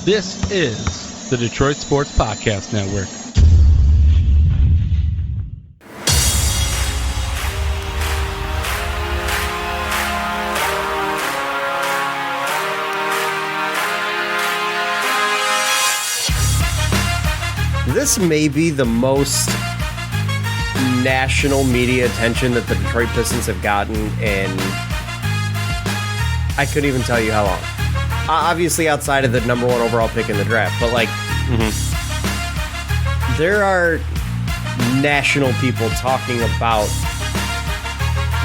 This is the Detroit Sports Podcast Network. This may be the most national media attention that the Detroit Pistons have gotten in, I couldn't even tell you how long. Obviously outside of the number one overall pick in the draft, but there are national people talking about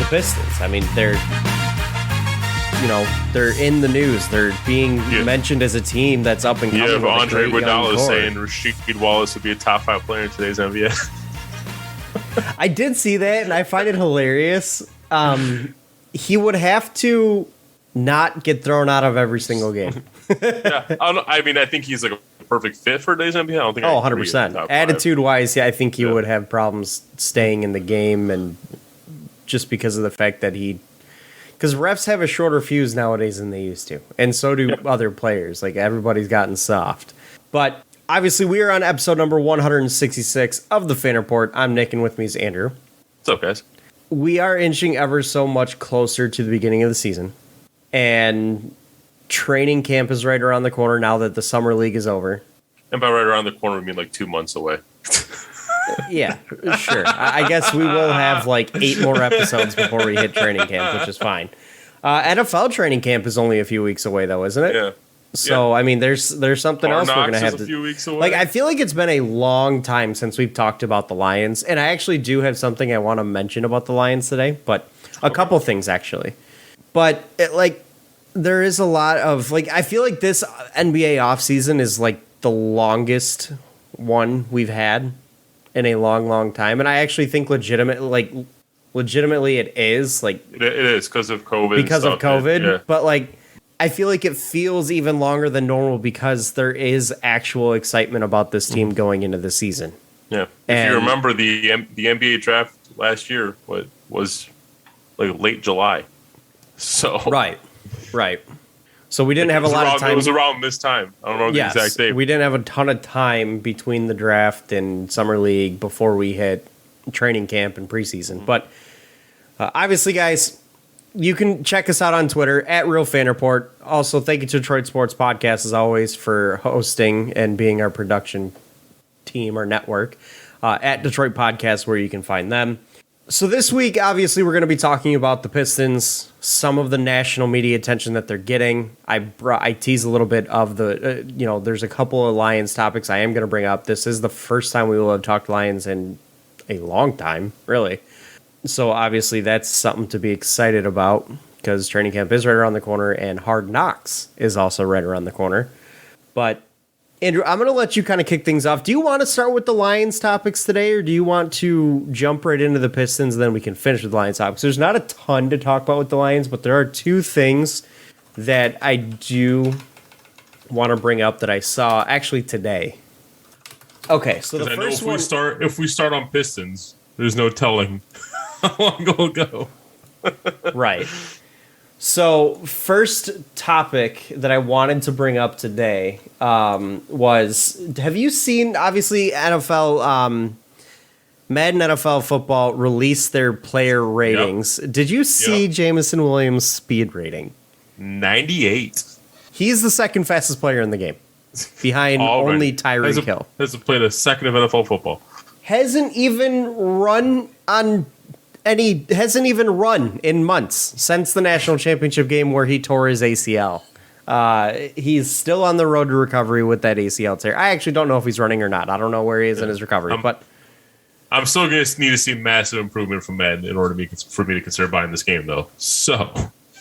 the Pistons. I mean, they're in the news. They're being mentioned as a team that's up and coming. You have with Andre a great Iguodala saying Rasheed Wallace would be a top 5 player in today's NBA. I did see that, and I find it hilarious. He would have to not get thrown out of every single game. I think he's like a perfect fit for today's NBA. I don't think. 100%. Attitude-wise, I think he would have problems staying in the game, and just because of the fact that because refs have a shorter fuse nowadays than they used to, and so do other players. Like, everybody's gotten soft. But obviously, we are on episode number 166 of the Fan Report. I'm Nick, and with me is Andrew. What's up, guys? We are inching ever so much closer to the beginning of the season, and training camp is right around the corner now that the summer league is over. And by right around the corner, we mean like 2 months away. Yeah, sure. I guess we will have like 8 more episodes before we hit training camp, which is fine. NFL training camp is only a few weeks away, though, isn't it? Yeah. So, I mean, there's something else we're going to have a few weeks away. Like, I feel like it's been a long time since we've talked about the Lions, and I actually do have something I want to mention about the Lions today, but a couple things, actually. But, there is a lot of, I feel like this NBA offseason is, the longest one we've had in a long, long time. And I actually think legitimately it is. It is because of COVID. Because of COVID. But, I feel like it feels even longer than normal because there is actual excitement about this team going into the season. Yeah. If you remember, the NBA draft last year was late July. So Right. So we didn't have a lot of time. It was around this time. I don't know the exact date. We didn't have a ton of time between the draft and summer league before we hit training camp and preseason. But obviously, guys, you can check us out on Twitter at Real Fan Report. Also, thank you to Detroit Sports Podcast, as always, for hosting and being our production team or network at Detroit Podcast, where you can find them. So this week, obviously, we're going to be talking about the Pistons, some of the national media attention that they're getting. I tease a little bit of the, there's a couple of Lions topics I am going to bring up. This is the first time we will have talked Lions in a long time, really. So obviously, that's something to be excited about because training camp is right around the corner and Hard Knocks is also right around the corner. But Andrew, I'm going to let you kind of kick things off. Do you want to start with the Lions topics today, or do you want to jump right into the Pistons and then we can finish with the Lions topics? There's not a ton to talk about with the Lions, but there are 2 things that I do want to bring up that I saw actually today. Okay, so the first one... If we start on Pistons, there's no telling how long it'll go. Right. So, first topic that I wanted to bring up today was, have you seen, obviously, NFL, Madden NFL football released their player ratings. Yep. Did you see Jamison Williams' speed rating? 98. He's the second fastest player in the game, behind only Tyreek Hill. Hasn't played a second of NFL football. Hasn't even run in months since the national championship game where he tore his ACL. He's still on the road to recovery with that ACL tear. I actually don't know if he's running or not. I don't know where he is in his recovery, but I'm still going to need to see massive improvement from Madden in order for me to consider buying this game, though. So,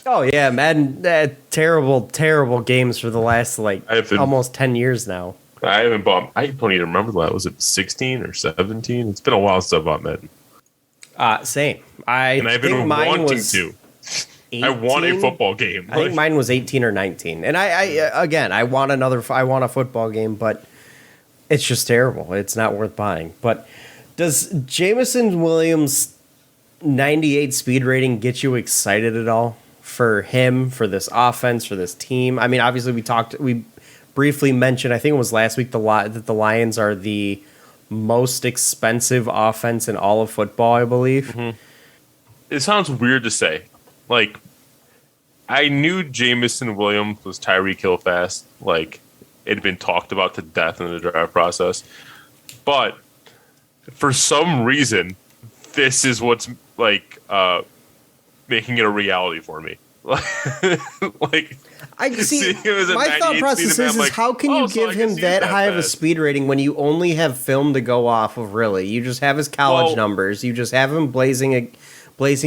oh yeah, Madden, terrible games for the last almost 10 years now. I haven't bought. I don't even remember that. Was it 16 or 17? It's been a while since I bought Madden. Same. I've been wanting to. 18? I want a football game. I think mine was 18 or 19. And I want a football game, but it's just terrible. It's not worth buying. But does Jamison Williams' 98 speed rating get you excited at all for him, for this offense, for this team? I mean, obviously we briefly mention, I think it was last week, that the Lions are the most expensive offense in all of football, I believe. Mm-hmm. It sounds weird to say. Like, I knew Jamison Williams was Tyreek Hill fast. Like, it had been talked about to death in the draft process. But for some reason, this is what's, like, making it a reality for me. Like, I see. My thought process is like, how can you give him that high of a speed rating when you only have film to go off of? Really, you just have his college numbers. You just have him blazing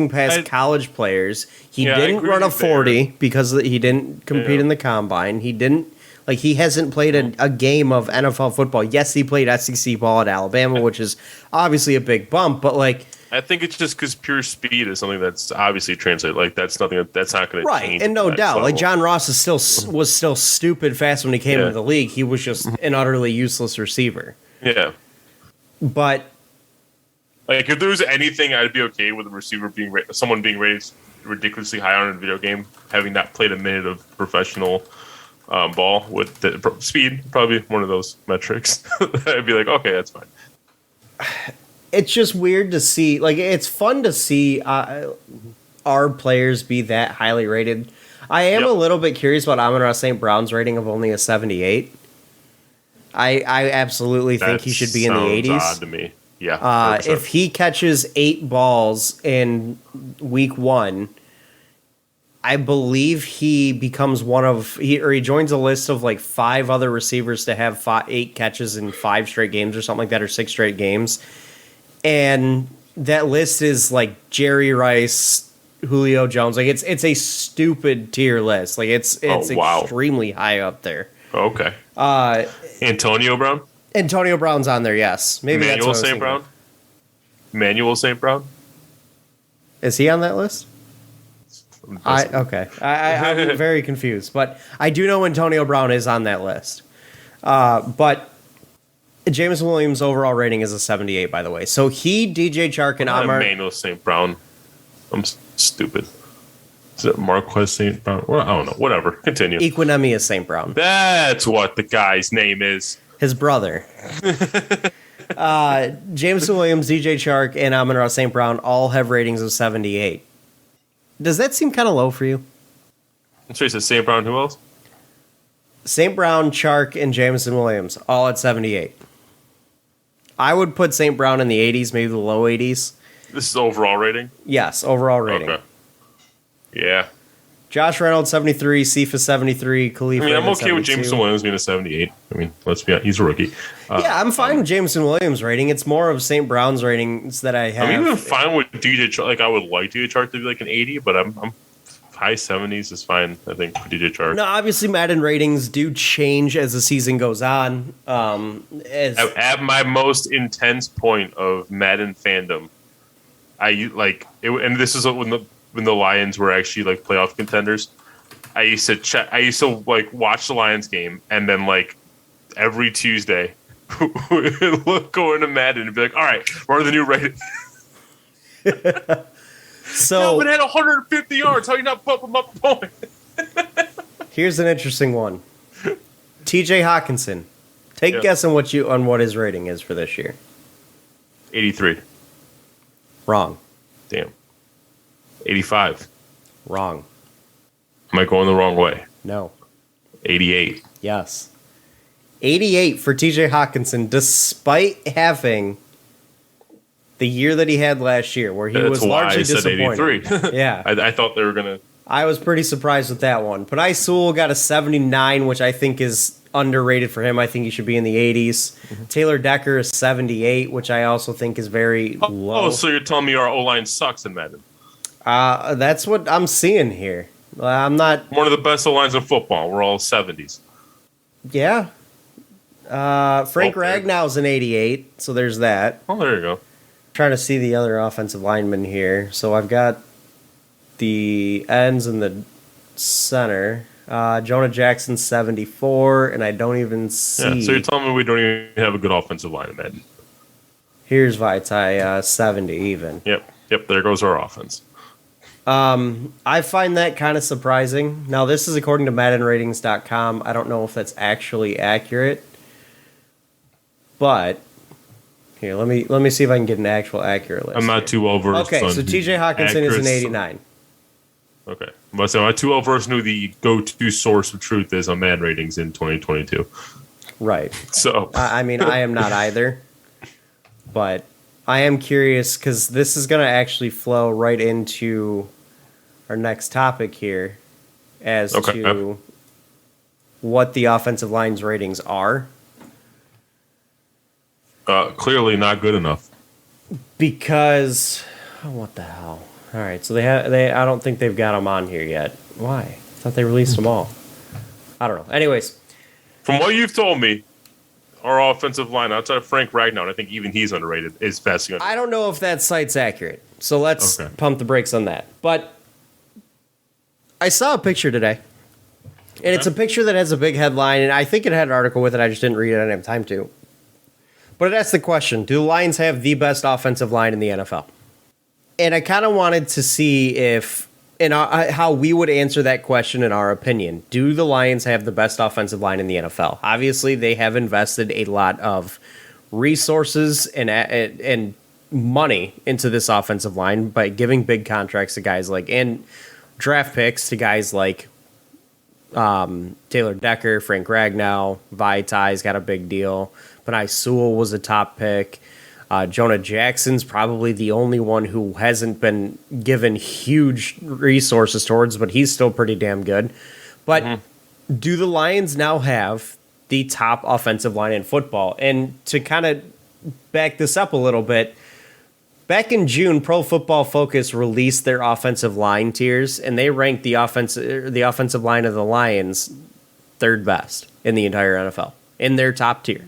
past college players. He didn't run a 40 because he didn't compete in the combine. He didn't he hasn't played a game of NFL football. Yes, he played SEC ball at Alabama, which is obviously a big bump, but I think it's just because pure speed is something that's obviously translated. Like, that's nothing that's not going to change. Right, and no doubt. Level. Like, John Ross was still stupid fast when he came into the league. He was just an utterly useless receiver. Yeah. But like, if there was anything, I'd be okay with a receiver someone being rated ridiculously high on a video game, having not played a minute of professional ball with the speed, probably one of those metrics. I'd be like, okay, that's fine. It's just weird to see. Like, it's fun to see our players be that highly rated. I am a little bit curious about Amon-Ra St. Brown's rating of only a 78. I absolutely think he should be in the 80s. Odd to me. Yeah. If he catches 8 balls in week 1, I believe he becomes he joins a list of like 5 other receivers to have 8 catches in 5 straight games or something like that, or 6 straight games. And that list is like Jerry Rice, Julio Jones. Like, it's a stupid tier list. Like, it's extremely high up there. Okay. Antonio Brown? Antonio Brown's on there, yes. Maybe Emmanuel St. Brown? Emmanuel St. Brown? Is he on that list? I'm very confused. But I do know Antonio Brown is on that list. But Jameson Williams' overall rating is a 78, by the way. So he, DJ Chark, and Amar... Emmanuel St. Brown. I'm stupid. Is it Marquez St. Brown? Well, I don't know. Whatever. Continue. Equinemius St. Brown. That's what the guy's name is. His brother. Jameson Williams, DJ Chark, and Amon-Ra St. Brown all have ratings of 78. Does that seem kind of low for you? I'm sure you said St. Brown. Who else? St. Brown, Chark, and Jameson Williams, all at 78. I would put St. Brown in the 80s, maybe the low 80s. This is overall rating? Yes, overall rating. Okay. Yeah. Josh Reynolds, 73, Cephas, 73, Khalif I'm okay 72. with Jameson Williams being a 78. I mean, let's be honest, he's a rookie. Yeah, I'm fine with Jameson Williams' rating. It's more of St. Brown's ratings that I have. I'm even fine with DJ Chark. Like, I would like DJ Chark to be like an 80, but I'm high 70s is fine, I think, for DJ Chark. No, obviously Madden ratings do change as the season goes on. At my most intense point of Madden fandom, and this is when the Lions were actually like playoff contenders. I used to like watch the Lions game, and then like every Tuesday go into Madden and be like, all right, what are the new ratings? So Melvin had 150 yards. How you not bump him up a point? Here's an interesting one. TJ Hawkinson. Take a guess on what his rating is for this year. 83. Wrong. Damn. 85. Wrong. Am I going the wrong way? No. 88. Yes. 88 for TJ Hawkinson, despite having the year that he had last year, where he was largely disappointed. 83. Yeah. I thought they were going to... I was pretty surprised with that one. Panay Sewell got a 79, which I think is underrated for him. I think he should be in the 80s. Mm-hmm. Taylor Decker is 78, which I also think is very low. Oh, so you're telling me our O-line sucks in Madden? That's what I'm seeing here. I'm not... One of the best O-lines in football. We're all 70s. Yeah. Frank Ragnow's an 88, so there's that. Oh, there you go. Trying to see the other offensive linemen here. So I've got the ends in the center. Jonah Jackson, 74, and I don't even see... Yeah, so you're telling me we don't even have a good offensive line in Madden. Here's Vaitai, 70 even. Yep, there goes our offense. I find that kind of surprising. Now, this is according to MaddenRatings.com. I don't know if that's actually accurate, but here, let me see if I can get an actual accurate list. I'm not too well versed. Okay, so T.J. Hawkinson is an 89. Okay, but so I'm not too well versed who the go-to source of truth is on Madden ratings in 2022. Right. So I mean, I am not either, but I am curious because this is going to actually flow right into our next topic here as to what the offensive line's ratings are. Clearly not good enough. Because what the hell? All right, so I don't think they've got them on here yet. Why? I thought they released them all. I don't know. Anyways, from what you've told me, our offensive line outside of Frank Ragnow, and I think even he's underrated, is vastly underrated. I don't know if that site's accurate, so let's pump the brakes on that. But I saw a picture today, and it's a picture that has a big headline, and I think it had an article with it. I just didn't read it. I didn't have time to. But it asks the question, do the Lions have the best offensive line in the NFL? And I kind of wanted to see if, how we would answer that question in our opinion. Do the Lions have the best offensive line in the NFL? Obviously, they have invested a lot of resources and money into this offensive line by giving big contracts to guys like, and draft picks to guys like Taylor Decker, Frank Ragnow, Vitai's got a big deal. Penei Sewell was a top pick. Jonah Jackson's probably the only one who hasn't been given huge resources towards, but he's still pretty damn good. But do the Lions now have the top offensive line in football? And to kind of back this up a little bit, back in June, Pro Football Focus released their offensive line tiers, and they ranked the offensive line of the Lions third best in the entire NFL in their top tier.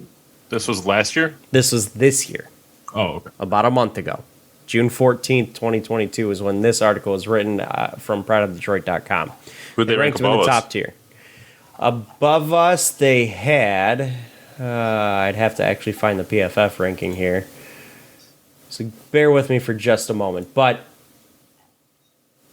This was last year? This was this year. Oh, okay. About a month ago. June 14th, 2022 is when this article was written from PrideOfDetroit.com. Who'd they rank ranked them in above the us? top tier. Above us, they had... I'd have to actually find the PFF ranking here. So bear with me for just a moment. But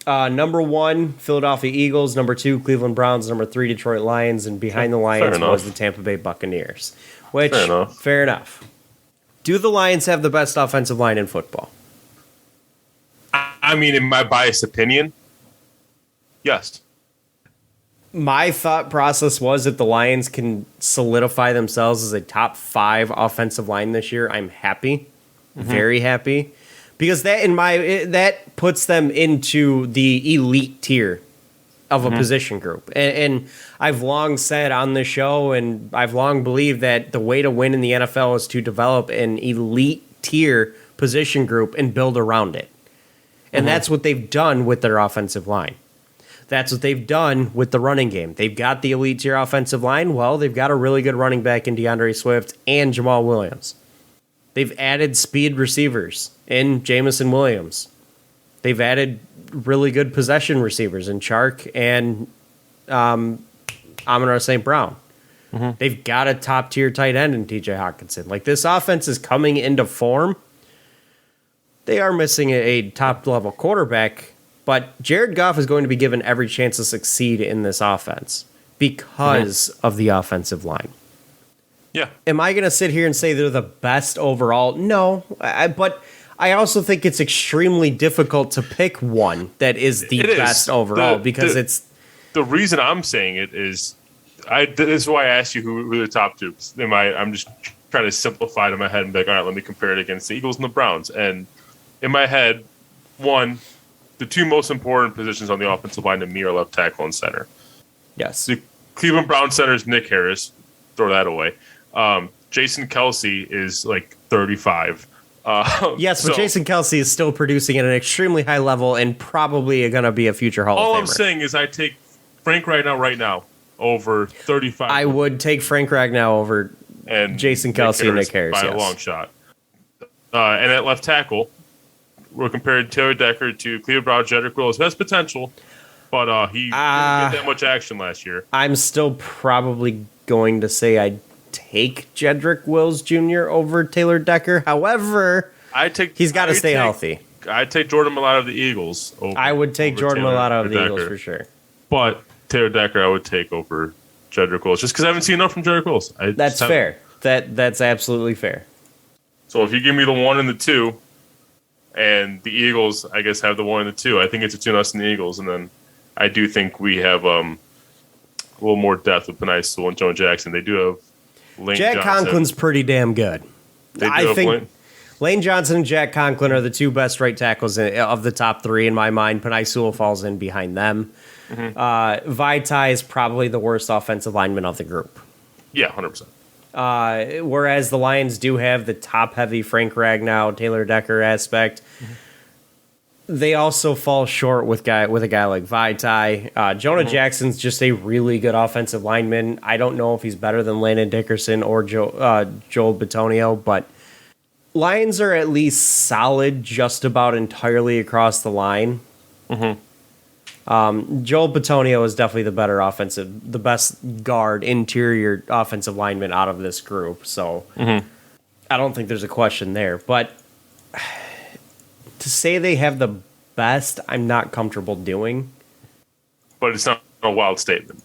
number 1, Philadelphia Eagles. Number 2, Cleveland Browns. Number 3, Detroit Lions. And behind the Lions was the Tampa Bay Buccaneers. Which, fair enough. Do the Lions have the best offensive line in football? I mean, in my biased opinion, yes. My thought process was if the Lions can solidify themselves as a top 5 offensive line this year, I'm happy. Very happy. Because that puts them into the elite tier of a position group. And I've long said on the show, and I've long believed that the way to win in the NFL is to develop an elite tier position group and build around it. And that's what they've done with their offensive line. That's what they've done with the running game. They've got the elite tier offensive line. Well, they've got a really good running back in DeAndre Swift and Jamal Williams. They've added speed receivers in Jamison Williams. They've added really good possession receivers in Chark and Amon-Ra St. Brown. They've got a top-tier tight end in TJ Hawkinson. Like, this offense is coming into form. They are missing a top-level quarterback, but Jared Goff is going to be given every chance to succeed in this offense because of the offensive line. Yeah. Am I going to sit here and say they're the best overall? No, but I also think it's extremely difficult to pick one that is the best overall because it's... The reason I'm saying it is... this is why I asked you who the top two. I'm just trying to simplify it in my head and be like, all right, let me compare it against the Eagles and the Browns. And in my head, the two most important positions on the offensive line to me are left tackle and center. Yes. The Cleveland Browns center is Nick Harris. Throw that away. Jason Kelsey is like 35. Yes, but Jason Kelsey is still producing at an extremely high level and probably going to be a future Hall of Famer. All I'm saying is I take Frank right now over 35. I would take Frank Ragnow over and Jason Kelsey and Nick Harris by a long shot. And at left tackle, we're comparing Taylor Decker to Cleveland Browns. Jedrick Wills has potential, but he didn't get that much action last year. I'm still probably going to say I'd take Jedrick Wills Jr. over Taylor Decker. However, he's got to stay healthy. I'd take Jordan Mailata of the Eagles. I would take Jordan Mailata of the Eagles for sure. But Taylor Decker, I would take over Jedrick Wills, just because I haven't seen enough from Jedrick Wills. That's fair. That's absolutely fair. So if you give me the 1 and the 2, and the Eagles, I guess, have the 1 and the 2, I think it's between us and the Eagles. And then I do think we have a little more depth with Penei Sewell and Joe Jackson. They do have Lane Jack Johnson. Conklin's pretty damn good. I think Lane Johnson and Jack Conklin are the two best right tackles of the top 3 in my mind. Penei Sewell falls in behind them. Vaitai is probably the worst offensive lineman of the group. Yeah, 100%. Whereas the Lions do have the top-heavy Frank Ragnow, Taylor Decker aspect, they also fall short with a guy like Vaitai. Jonah Jackson's just a really good offensive lineman. I don't know if he's better than Landon Dickerson or Joel Bitonio, but Lions are at least solid just about entirely across the line. Joel Bitonio is definitely the best guard, interior offensive lineman out of this group. So I don't think there's a question there. But to say they have the best, I'm not comfortable doing. But it's not a wild statement.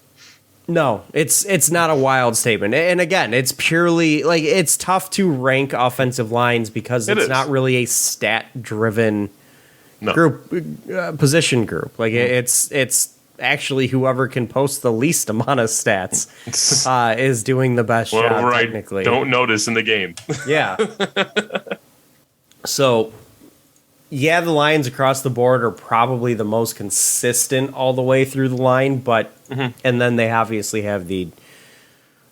No, it's not a wild statement. And again, it's purely like it's tough to rank offensive lines because it's not really a stat-driven group, position group. Like it's actually whoever can post the least amount of stats is doing the best job technically. Don't notice in the game. Yeah. So, yeah, the Lions across the board are probably the most consistent all the way through the line, but and then they obviously have the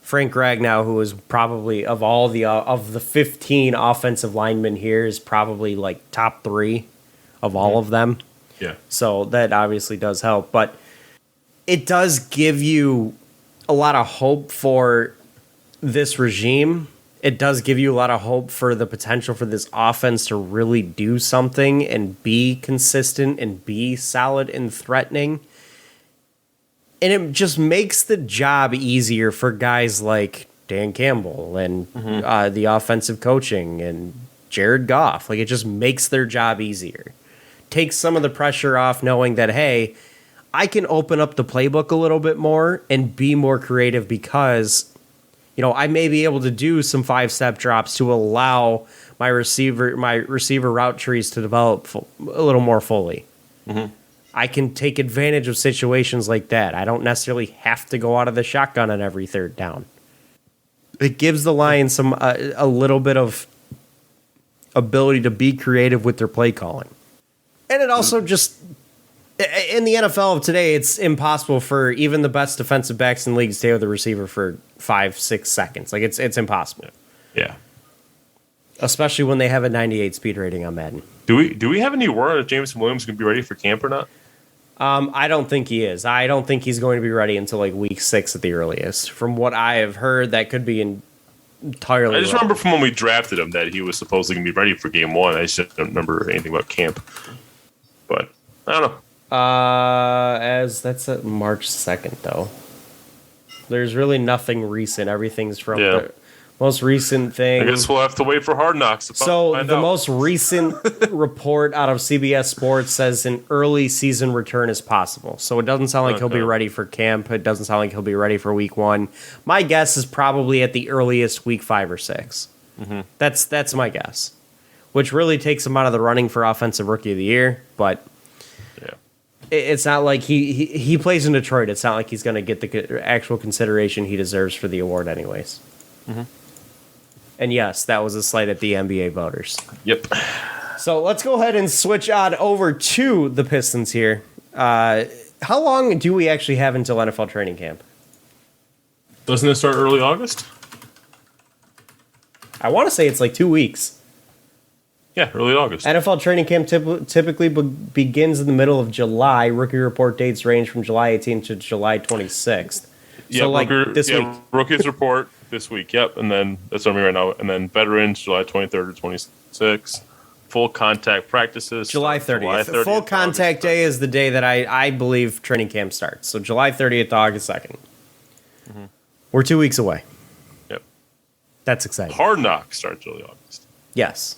Frank Ragnow, who is probably of all of the 15 offensive linemen here is probably like top 3 of all of them. Yeah. So that obviously does help, but it does give you a lot of hope for this regime. It does give you a lot of hope for the potential for this offense to really do something and be consistent and be solid and threatening. And it just makes the job easier for guys like Dan Campbell and the offensive coaching and Jared Goff. Like, it just makes their job easier. Takes some of the pressure off knowing that, hey, I can open up the playbook a little bit more and be more creative because, you know, I may be able to do some 5-step drops to allow my receiver route trees to develop a little more fully. I can take advantage of situations like that. I don't necessarily have to go out of the shotgun on every third down. It gives the Lions some a little bit of ability to be creative with their play calling. And it also just, in the NFL of today, it's impossible for even the best defensive backs in the league to stay with the receiver for 5-6 seconds. Like, it's impossible. Yeah. Especially when they have a 98 speed rating on Madden. Do we have any word if Jameson Williams is going to be ready for camp or not? I don't think he is. I don't think he's going to be ready until like week 6 at the earliest. From what I have heard, that could be entirely. I just remember from when we drafted him that he was supposedly going to be ready for game 1. I just don't remember anything about camp. But I don't know. As that's March 2nd though. There's really nothing recent. Everything's from the most recent thing. I guess we'll have to wait for Hard Knocks to find out. Most recent report out of CBS Sports says an early season return is possible. So it doesn't sound like he'll be ready for camp. It doesn't sound like he'll be ready for week 1. My guess is probably at the earliest week 5 or 6. That's my guess. Which really takes him out of the running for Offensive Rookie of the Year, but it's not like he plays in Detroit. It's not like he's going to get the actual consideration he deserves for the award anyways. And yes, that was a slight at the NBA voters. Yep. So let's go ahead and switch on over to the Pistons here. How long do we actually have until NFL training camp? Doesn't it start early August? I want to say it's like 2 weeks. Yeah, early August. NFL training camp typically begins in the middle of July. Rookie report dates range from July 18th to July 26th. So this week. Rookies report this week, yep. And then that's what I'm right now. And then veterans, July 23rd to 26th. Full contact practices. July 30th. Full contact day is the day that I believe training camp starts. So July 30th to August 2nd. We're 2 weeks away. Yep. That's exciting. Hard Knocks starts early August. Yes.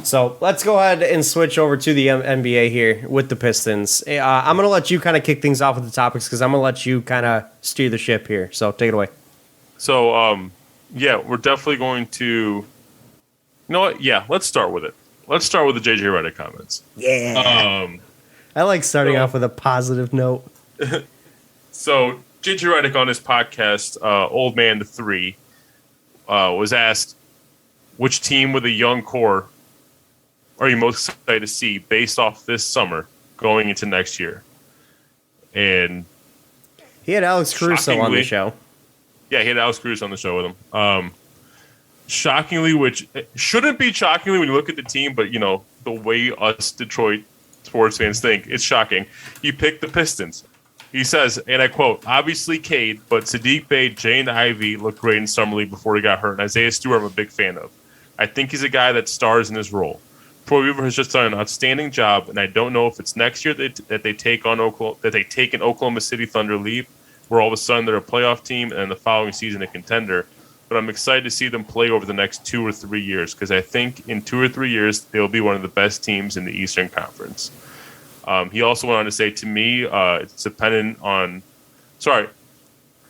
So let's go ahead and switch over to the NBA here with the Pistons. I'm going to let you kind of kick things off with the topics because I'm going to let you kind of steer the ship here. So take it away. So, yeah, we're definitely going to. You know what? Yeah, let's start with it. Let's start with the JJ Reddick comments. Yeah. I like starting off with a positive note. So, JJ Reddick on his podcast, Old Man to 3, was asked, which team with a young core are you most excited to see based off this summer going into next year? And he had Alex Caruso on the show. Yeah, he had Alex Caruso on the show with him. Shockingly, which shouldn't be shockingly when you look at the team, but, you know, the way us Detroit sports fans think, it's shocking. He picked the Pistons. He says, and I quote, obviously Cade, but Sadiq Bey, Jay, and Ivy looked great in Summer League before he got hurt, and Isaiah Stewart I'm a big fan of. I think he's a guy that stars in his role. Troy Weaver has just done an outstanding job, and I don't know if it's next year that they take an Oklahoma City Thunder leap, where all of a sudden they're a playoff team, and the following season a contender. But I'm excited to see them play over the next 2 or 3 years because I think in 2 or 3 years they'll be one of the best teams in the Eastern Conference. He also went on to say, to me, it's dependent on.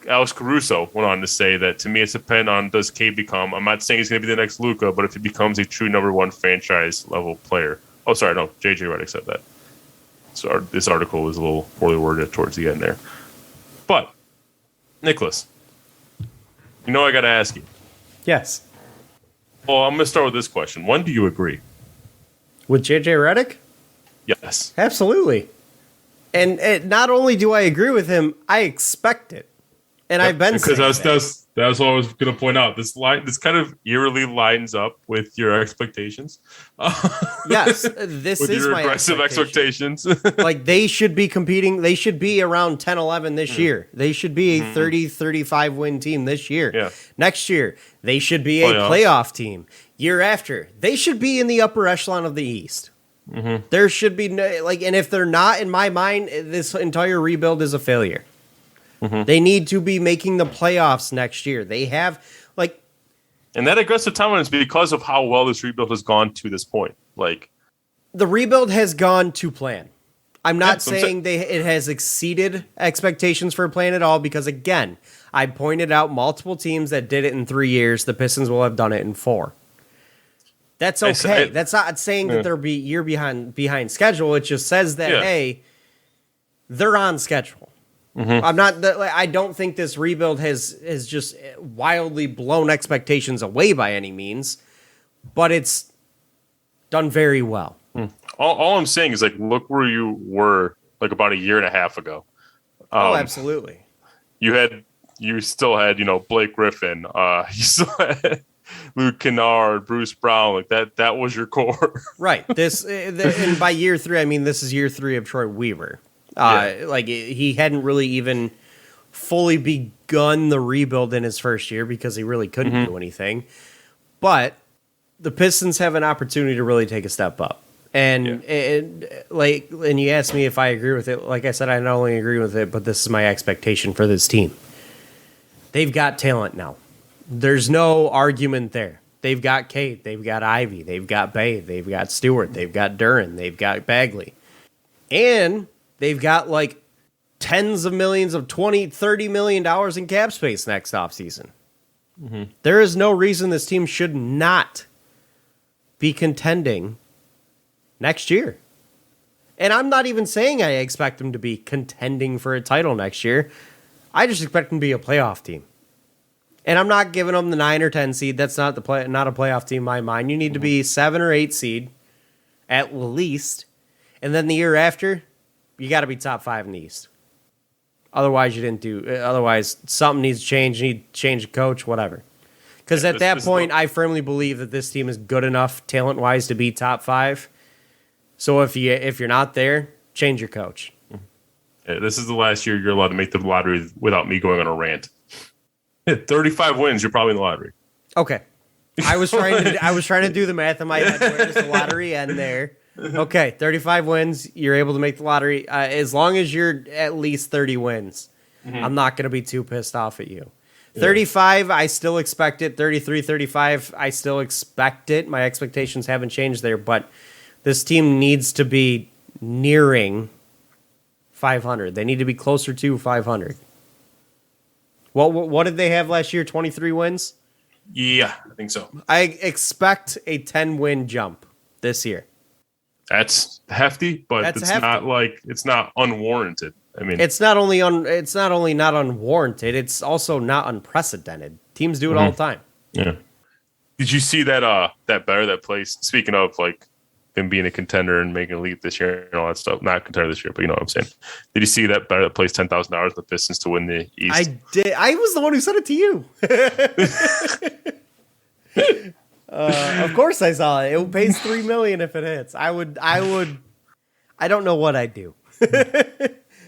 Alex Caruso went on to say that to me it's dependent on does Cade become. I'm not saying he's going to be the next Luka, but if he becomes a true number one franchise level player. Oh, sorry, no, JJ Reddick said that. So this article was a little poorly worded towards the end there. But Nicholas, you know I got to ask you. Yes. Well, I'm going to start with this question. When do you agree? With JJ Reddick? Yes. Absolutely. And not only do I agree with him, I expect it. And I've been saying because that's what I was going to point out. This kind of eerily lines up with your expectations. Yes, this with is your my aggressive expectations. Like they should be competing. They should be around 10-11 this year. They should be a 30-35 win team this year. Yeah. Next year, they should be a playoff team. Year after, they should be in the upper echelon of the East. Mm-hmm. There should be no, and if they're not, in my mind, this entire rebuild is a failure. Mm-hmm. They need to be making the playoffs next year. They have and that aggressive timeline is because of how well this rebuild has gone to this point. The rebuild has gone to plan. I'm not saying it has exceeded expectations for a plan at all because, again, I pointed out multiple teams that did it in 3 years. The Pistons will have done it in 4. That's okay. That's not saying that they're year behind schedule. It just says that, hey, they're on schedule. Mm-hmm. I don't think this rebuild has just wildly blown expectations away by any means, but it's done very well. All I'm saying is look where you were about a year and a half ago. Absolutely. You still had Blake Griffin. You still had Luke Kennard, Bruce Brown. That was your core. Right. And by year 3, I mean this is year 3 of Troy Weaver. He hadn't really even fully begun the rebuild in his first year because he really couldn't do anything. But the Pistons have an opportunity to really take a step up. And and you asked me if I agree with it. Like I said, I not only agree with it, but this is my expectation for this team. They've got talent now. There's no argument there. They've got Cade, they've got Ivy, they've got Bey, they've got Stewart, they've got Duren, they've got Bagley. And they've got tens of millions of $20-30 million in cap space next offseason. Mm-hmm. There is no reason this team should not be contending next year. And I'm not even saying I expect them to be contending for a title next year. I just expect them to be a playoff team. And I'm not giving them the 9 or 10 seed. That's not not a playoff team in my mind. You need to be 7 or 8 seed at least. And then the year after, you got to be top 5 in the East. Otherwise, something needs to change. You need to change the coach, whatever. Because at that point, I firmly believe that this team is good enough, talent-wise, to be top 5. So if you're not there, change your coach. Yeah, this is the last year you're allowed to make the lottery without me going on a rant. 35 wins, you're probably in the lottery. Okay, I was trying to do the math in my head. Where does the lottery end there? Okay, 35 wins, you're able to make the lottery. As long as you're at least 30 wins, I'm not going to be too pissed off at you. 35, I still expect it. 33, 35, I still expect it. My expectations haven't changed there, but this team needs to be nearing 500. They need to be closer to 500. What did they have last year? 23 wins? Yeah, I think so. I expect a 10-win jump this year. That's hefty, but it's not unwarranted. I mean, it's not only not unwarranted, it's also not unprecedented. Teams do it all the time. Yeah. Did you see that that place? Speaking of like them being a contender and making a leap this year and all that stuff. Not contender this year, but you know what I'm saying. Did you see that better that placed $10,000 the Pistons to win the East? I did. I was the one who sent it to you. Of course I saw it. It pays $3 million if it hits. I don't know what I'd do.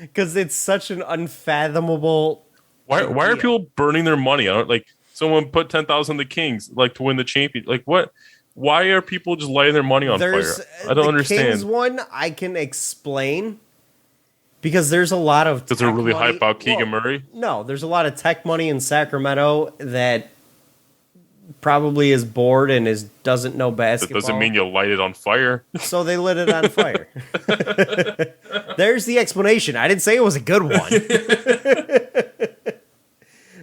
Because it's such an unfathomable. Why are people burning their money on it? Like someone put 10,000 the Kings like to win the champion. Like what? Why are people just lighting their money on fire? I don't understand. The Kings one I can explain because there's a lot of. Does it really hype out Keegan Murray? No, there's a lot of tech money in Sacramento that probably is bored and doesn't know basketball. That doesn't mean you light it on fire. So they lit it on fire. There's the explanation. I didn't say it was a good one.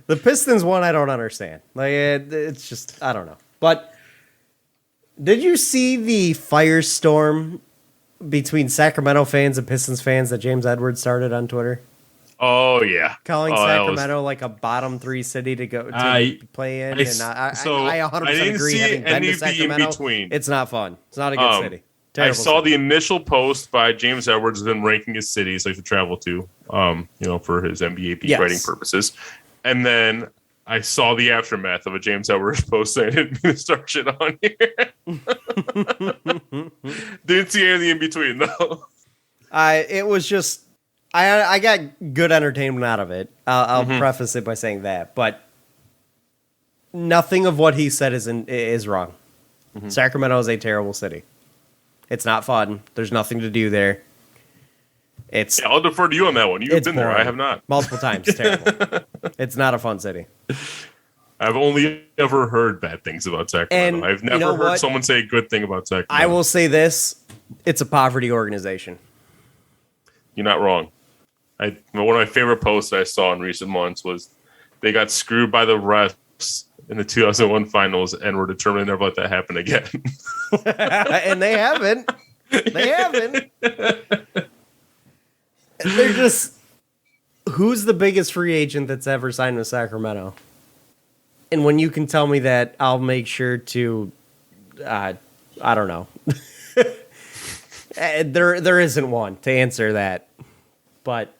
The Pistons one, I don't understand. Like it's just I don't know. But did you see the firestorm between Sacramento fans and Pistons fans that James Edwards started on Twitter? Oh yeah, calling Sacramento like a bottom 3 city to go to play in, and I 100% agree. Having been to Sacramento, it's not fun. It's not a good city. Terrible I saw city. the initial post by James Edwards, then ranking his cities like to travel to, for his NBA beat writing purposes, and then I saw the aftermath of a James Edwards post saying it didn't mean to start shit on here. Didn't see anything in between though. It was just. I got good entertainment out of it. I'll preface it by saying that, but nothing of what he said is wrong. Sacramento is a terrible city. It's not fun. There's nothing to do there. I'll defer to you on that one. You've been there. I have not. Multiple times. It's terrible. It's not a fun city. I've only ever heard bad things about Sacramento. I've never heard someone say a good thing about Sacramento. I will say this. It's a poverty organization. You're not wrong. One of my favorite posts I saw in recent months was they got screwed by the refs in the 2001 finals and were determined to never let that happen again. And they haven't. They haven't. They're just... Who's the biggest free agent that's ever signed with Sacramento? And when you can tell me that, I'll make sure to... I don't know. There isn't one to answer that. But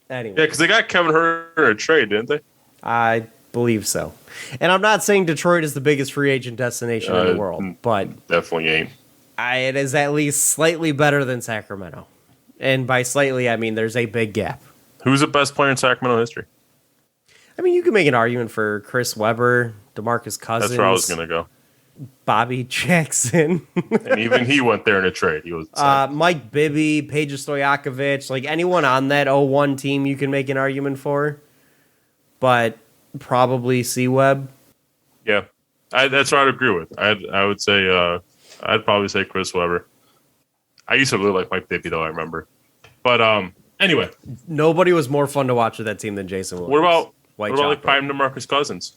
anyway. Yeah, because they got Kevin Herter in a trade, didn't they? I believe so. And I'm not saying Detroit is the biggest free agent destination in the world, but definitely ain't. It is at least slightly better than Sacramento. And by slightly, I mean there's a big gap. Who's the best player in Sacramento history? I mean, you can make an argument for Chris Webber, DeMarcus Cousins. That's where I was going to go. Bobby Jackson. And even he went there in a trade. He was Mike Bibby, Peja Stojakovic, like anyone on that 0-1 team you can make an argument for. But probably C-Web. Yeah. That's what I'd agree with. I would say I'd probably say Chris Webber. I used to really like Mike Bibby though, I remember. But anyway. Nobody was more fun to watch with that team than Jason Williams. What about like prime DeMarcus Cousins?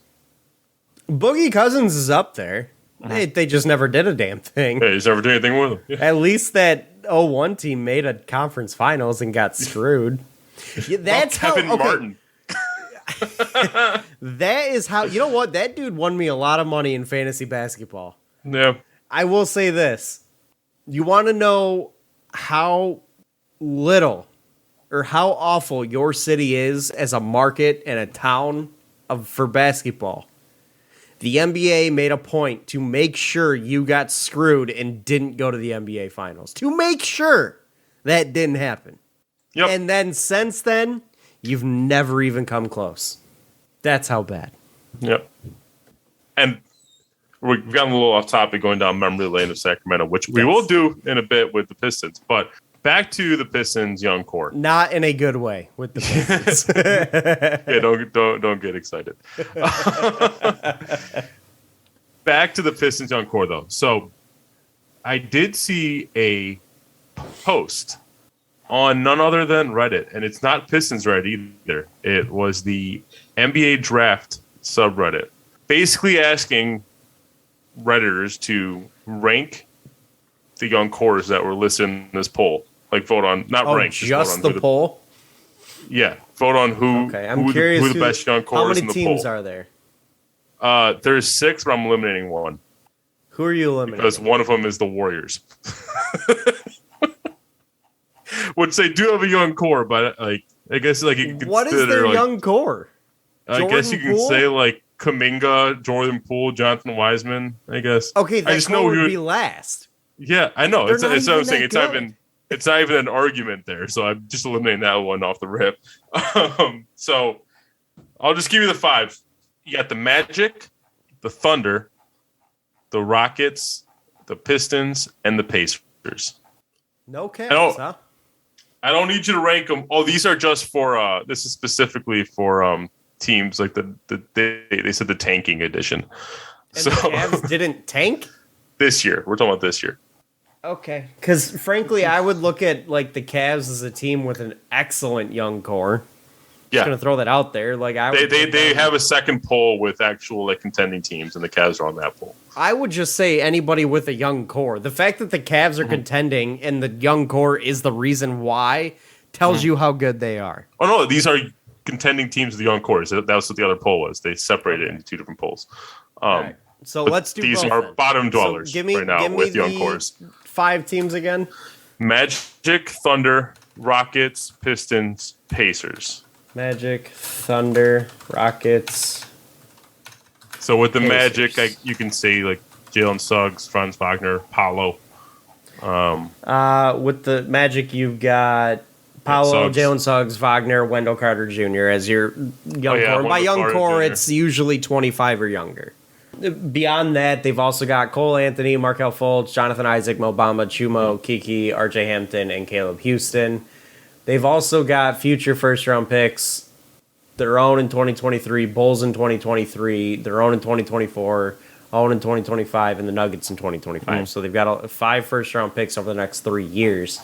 Boogie Cousins is up there. They just never did a damn thing. Yeah, he's never did anything with him. Yeah. At least that 0-1 team made a conference finals and got screwed. That's Kevin Martin. That is how, you know what? That dude won me a lot of money in fantasy basketball. Yeah. I will say this. You want to know how little or how awful your city is as a market and a town for basketball. The NBA made a point to make sure you got screwed and didn't go to the NBA Finals. To make sure that didn't happen. Yep. And then since then, you've never even come close. That's how bad. Yep. And we've gotten a little off topic going down memory lane of Sacramento, which we will do in a bit with the Pistons. But back to the Pistons' young core. Not in a good way with the Pistons. Yeah, don't get excited. Back to the Pistons' young core, though. So I did see a post on none other than Reddit, and it's not Pistons Reddit either. It was the NBA Draft subreddit, basically asking Redditors to rank the young cores that were listed in this poll. Like vote on, not rank, just vote on the poll. Yeah, vote on who. Okay, I'm curious who the best young core is in the poll. How many teams are there? There's 6, but I'm eliminating one. Who are you eliminating? Because one of them is the Warriors. Which they do have a young core, but like I guess like you can what is their young core? I guess you can say like Kuminga, Jordan Poole, Jonathan Wiseman. I guess. Okay, that core would be last. Yeah, I know. It's what I'm saying. It's not even an argument there. So I'm just eliminating that one off the rip. So I'll just give you the 5. You got the Magic, the Thunder, the Rockets, the Pistons, and the Pacers. No Cavs, huh? I don't need you to rank them. Oh, these are just for. This is specifically for teams like they said the tanking edition. And so the Cavs didn't tank this year. We're talking about this year. Okay, because frankly, I would look at like the Cavs as a team with an excellent young core. Just gonna throw that out there. Like they have a second poll with actual like contending teams, and the Cavs are on that poll. I would just say anybody with a young core. The fact that the Cavs are contending and the young core is the reason why tells you how good they are. Oh no, these are contending teams with the young cores. That was what the other poll was. They separated it into 2 different polls. Right. So let's do these both, are then. bottom dwellers give me with young the cores. 5 teams again. Magic, Thunder, Rockets, Pistons, Pacers. Magic, Thunder, Rockets. So with the Pacers. Magic, you can say like Jalen Suggs, Franz Wagner, Paolo. With the Magic, you've got Paolo, Jalen Suggs, Wagner, Wendell Carter Jr. as your young core. And by young core, it's usually 25 or younger. Beyond that, they've also got Cole Anthony, Markelle Fultz, Jonathan Isaac, Mo Bamba, Chumo, Kiki, RJ Hampton, and Caleb Houston. They've also got future first-round picks, their own in 2023, Bulls in 2023, their own in 2024, own in 2025, and the Nuggets in 2025. So they've got 5 first-round picks over the next 3 years.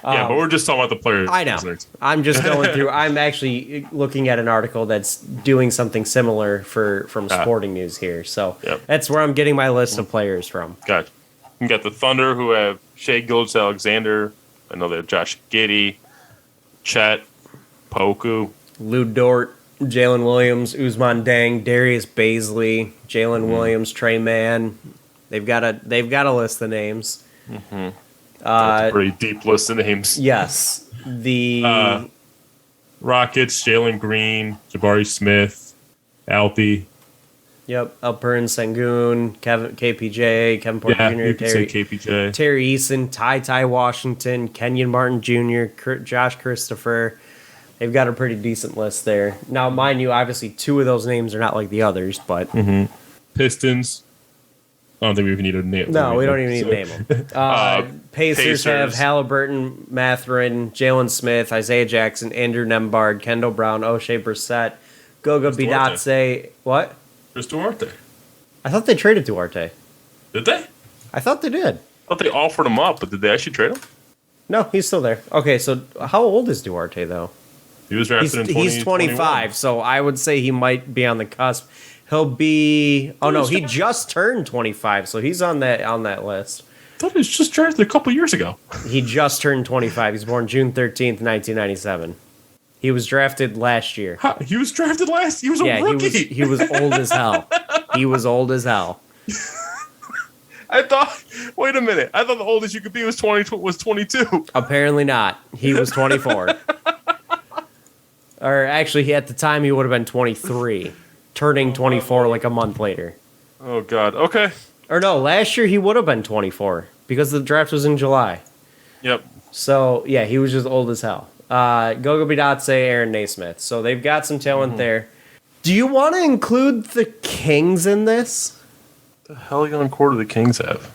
Yeah, but we're just talking about the players. I know. I'm just going through. I'm actually looking at an article that's doing something similar from Sporting News here. So that's where I'm getting my list of players from. Gotcha. You got the Thunder, who have Shai Gilgeous-Alexander. I know they have Josh Giddey, Chet, Poku, Lou Dort, Jalen Williams, Ousmane Deng, Darius Baisley, Jalen Williams, Trey Mann. They've got a list of names. That's a pretty deep list of names. Yes. The Rockets, Jalen Green, Jabari Smith, Alpi. Yep, Alperen Sengun, KPJ, Kevin Porter Jr., you could say KPJ. Terry Eason, Ty Washington, Kenyon Martin Jr., Josh Christopher. They've got a pretty decent list there. Now, mind you, obviously 2 of those names are not like the others, but... Pistons. I don't think we even need to name them. No, we don't even need to name them. Pacers have Halliburton, Mathurin, Jalen Smith, Isaiah Jackson, Andrew Nembhard, Kendall Brown, O'Shea Brissett, Goga Bitadze. What? Where's Duarte? I thought they traded Duarte. Did they? I thought they did. I thought they offered him up, but did they actually trade him? No, he's still there. Okay, so how old is Duarte, though? He was drafted in 2021. He's 25, so I would say he might be on the cusp. He'll be... Oh, no, he just turned 25, so he's on that list. I thought he was just drafted a couple years ago. He just turned 25. He's born June 13th, 1997. He was drafted last year. He was drafted last... He was a rookie. He was old as hell. He was old as hell. I thought... Wait a minute. I thought the oldest you could be was 22. Apparently not. He was 24. Or actually, at the time, he would have been 23. Turning 24 like a month later. Oh, God. Okay. Or no, last year he would have been 24 because the draft was in July. Yep. So, yeah, he was just old as hell. Goga Bitadze, Aaron Naismith. So they've got some talent there. Do you want to include the Kings in this? The hell young core do the Kings have?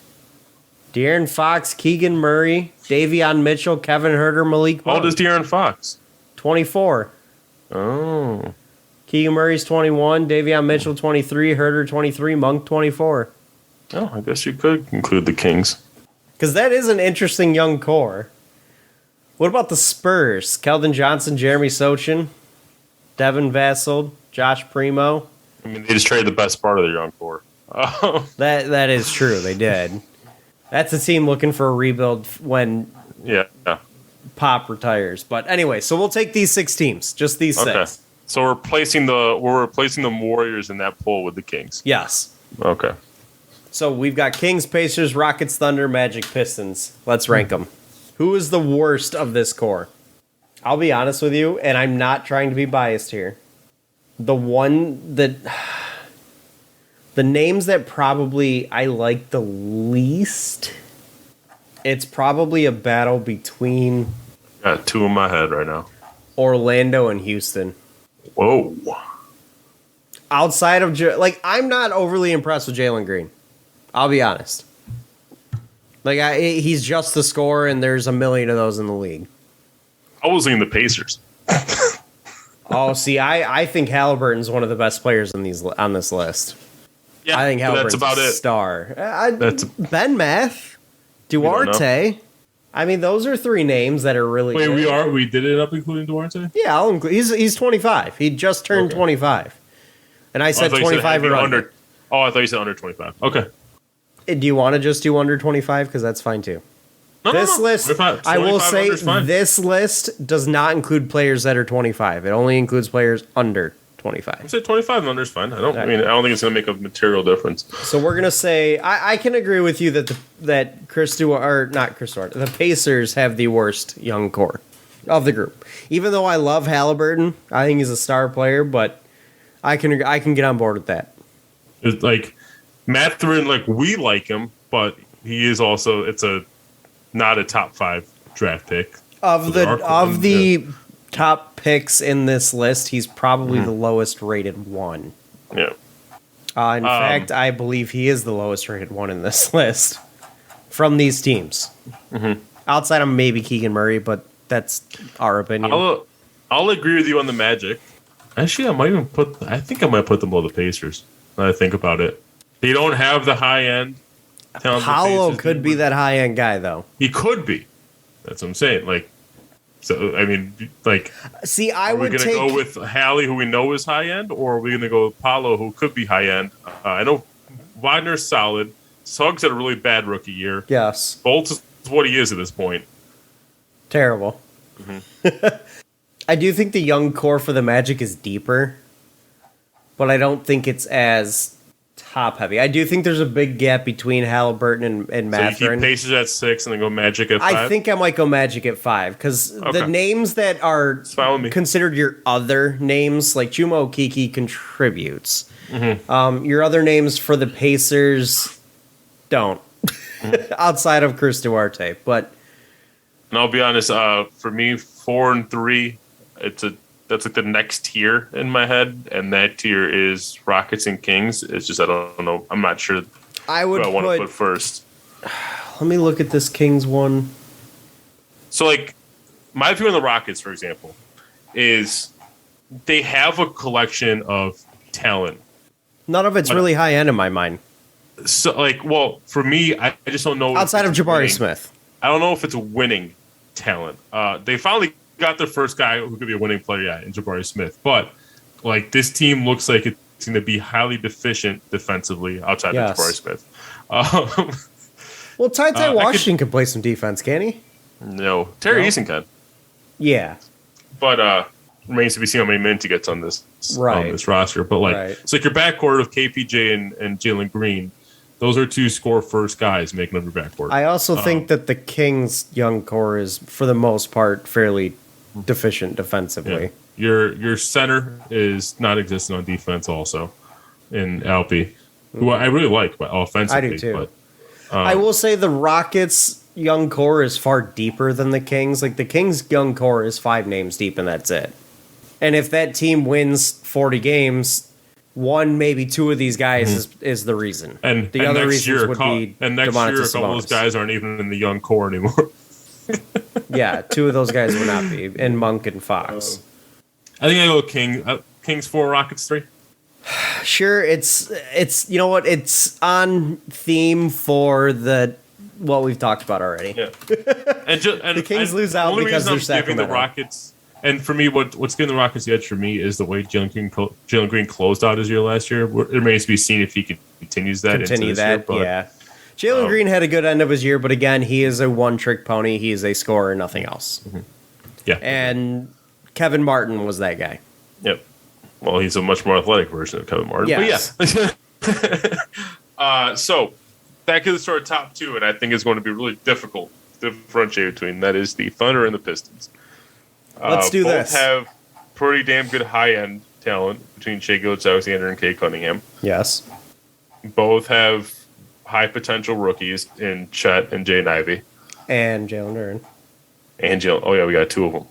De'Aaron Fox, Keegan Murray, Davion Mitchell, Kevin Huerter, Malik How Monk. old is De'Aaron Fox? 24. Oh. Keegan Murray's 21, Davion Mitchell 23, Huerter 23, Monk 24. Oh, I guess you could include the Kings. Because that is an interesting young core. What about the Spurs? Keldon Johnson, Jeremy Sochin, Devin Vassell, Josh Primo. I mean, they just traded the best part of their young core. That is true. They did. That's a team looking for a rebuild when Yeah. Pop retires. But anyway, so we'll take these 6 teams. Just these 6. Okay. So we're replacing the Warriors in that pool with the Kings. Yes. Okay. So we've got Kings, Pacers, Rockets, Thunder, Magic, Pistons. Let's rank them. Who is the worst of this core? I'll be honest with you, and I'm not trying to be biased here. The names that probably I like the least, it's probably a battle between Got 2 in my head right now. Orlando and Houston. Whoa. Outside of, I'm not overly impressed with Jalen Green. I'll be honest. He's just the scorer, and there's a million of those in the league. I was thinking the Pacers. Oh, see, I think Halliburton's one of the best players on this list. Yeah, I think Halliburton's that's about a it. star. Ben Math, don't Duarte. I mean, those are 3 names that are really Wait, good. we did it up including Duarte? Yeah, I'll include. He's 25. He just turned 25. And I said thought you said 25 or under. Oh, I thought you said under 25. Okay. Do you want to just do under 25? Because that's fine too. No, This list, 25 I will say, under's fine. this list does not include players that are 25. It only includes players under I 25. said 25 and under is fine. I don't think it's going to make a material difference. So we're gonna say I can agree with you that that the Pacers have the worst young core of the group. Even though I love Halliburton, I think he's a star player, but I can get on board with that. It's like Matt threw in, we like him, but he is also not a top 5 draft pick. Of the top picks in this list, he's probably the lowest rated one. Yeah. In fact, I believe he is the lowest rated one in this list from these teams. Mm-hmm. Outside of maybe Keegan Murray, but that's our opinion. I'll agree with you on the Magic. Actually, I think I might put them below the Pacers. When I think about it, they don't have the high end. Paolo could be that high end guy, though. He could be. That's what I'm saying. See, I are we would going to go with Hallie, who we know is high end, or are we going to go with Paolo, who could be high end? I know Wagner's solid. Suggs had a really bad rookie year. Yes. Bolts is what he is at this point. Terrible. Mm-hmm. I do think the young core for the Magic is deeper, but I don't think it's as top heavy. I do think there's a big gap between Halliburton and Mathurin. So you keep Pacers at 6 and then go Magic at 5? I think I might go Magic at 5 because the names that are considered your other names, like Chuma Okeke, contributes. Mm-hmm. Your other names for the Pacers don't, outside of Chris Duarte. But and I'll be honest, for me, 4 and 3, that's the next tier in my head, and that tier is Rockets and Kings. It's just I don't know. I'm not sure. Who I want to put first. Let me look at this Kings one. So, my view on the Rockets, for example, is they have a collection of talent. None of it's really high end in my mind. So, for me, I just don't know. Outside of Jabari Smith, I don't know if it's a winning talent. They finally got their first guy who could be a winning player in Jabari Smith. But, this team looks like it's going to be highly deficient defensively outside of Jabari Smith. Well, Ty Washington can play some defense, can he? No. Terry Eason can. Yeah. But remains to be seen how many minutes he gets on this roster. But, it's like your backcourt of KPJ and Jalen Green. Those are 2 score-first guys making up your backcourt. I also think that the Kings' young core is, for the most part, fairly deficient defensively. Yeah. Your center is not existent on defense also in Alpi, who I really like offensively. I do too. But, I will say the Rockets' young core is far deeper than the Kings. The Kings' young core is 5 names deep, and that's it. And if that team wins 40 games, one, maybe two of these guys is the reason. And the other reasons would be next year, a couple of those guys aren't even in the young core anymore. Yeah, two of those guys would not be, and Monk and Fox. I think I go Kings 4, Rockets 3. Sure, it's you know what, it's on theme for what we've talked about already. Yeah, and the Kings lose out because they're Sacramento. The Rockets, and for me, what's giving the Rockets the edge for me is the way Jalen Green closed out his year last year. It remains to be seen if he continues that. Yeah. Jalen Green had a good end of his year, but again, he is a one-trick pony. He is a scorer, nothing else. Mm-hmm. Yeah, and Kevin Martin was that guy. Yep. Well, he's a much more athletic version of Kevin Martin. Yes. But yeah. So that gets to our top two, and I think it's going to be really difficult to differentiate between. That is the Thunder and the Pistons. Let's do this. Both have pretty damn good high-end talent between Shai Gilgeous-Alexander and Cade Cunningham. Yes. Both have high potential rookies in Chet and Jaden Ivey. And Jalen Duren. And Jalen. Oh, yeah, we got two of them.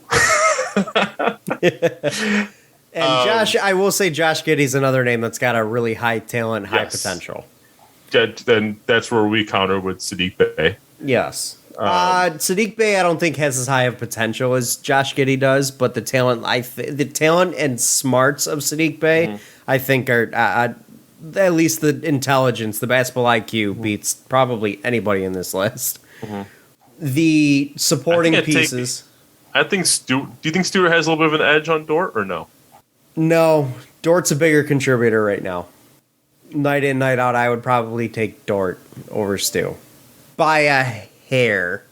And Josh, I will say Josh Giddey's another name that's got a really high talent, high potential. Then that's where we counter with Saddiq Bey. Yes. Saddiq Bey, I don't think has as high of potential as Josh Giddey does, but the talent, the talent and smarts of Saddiq Bey, I think are at least the intelligence, the basketball IQ beats probably anybody in this list. The supporting pieces. I think do you think Stewart has a little bit of an edge on Dort or no? No, Dort's a bigger contributor right now. Night in, night out, I would probably take Dort over Stu. By a hair.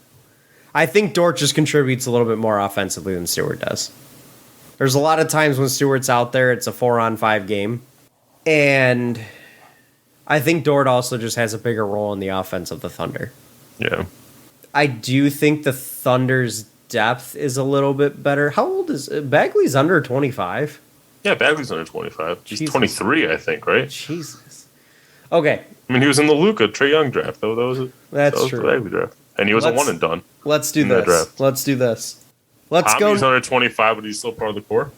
I think Dort just contributes a little bit more offensively than Stewart does. There's a lot of times when Stewart's out there, it's a 4-on-5 game. And I think Dort also just has a bigger role in the offense of the Thunder. Yeah. I do think the Thunder's depth is a little bit better. How old is Bagley's under 25? Yeah, Bagley's under 25. He's Jesus. 23, I think, right? Jesus. Okay. I mean, he was in the Luka Trae Young draft, though. That was true. The Bagley draft. And he was a one and done. Let's do this. Let's do this. Let's go. He's under 25, but he's still part of the core?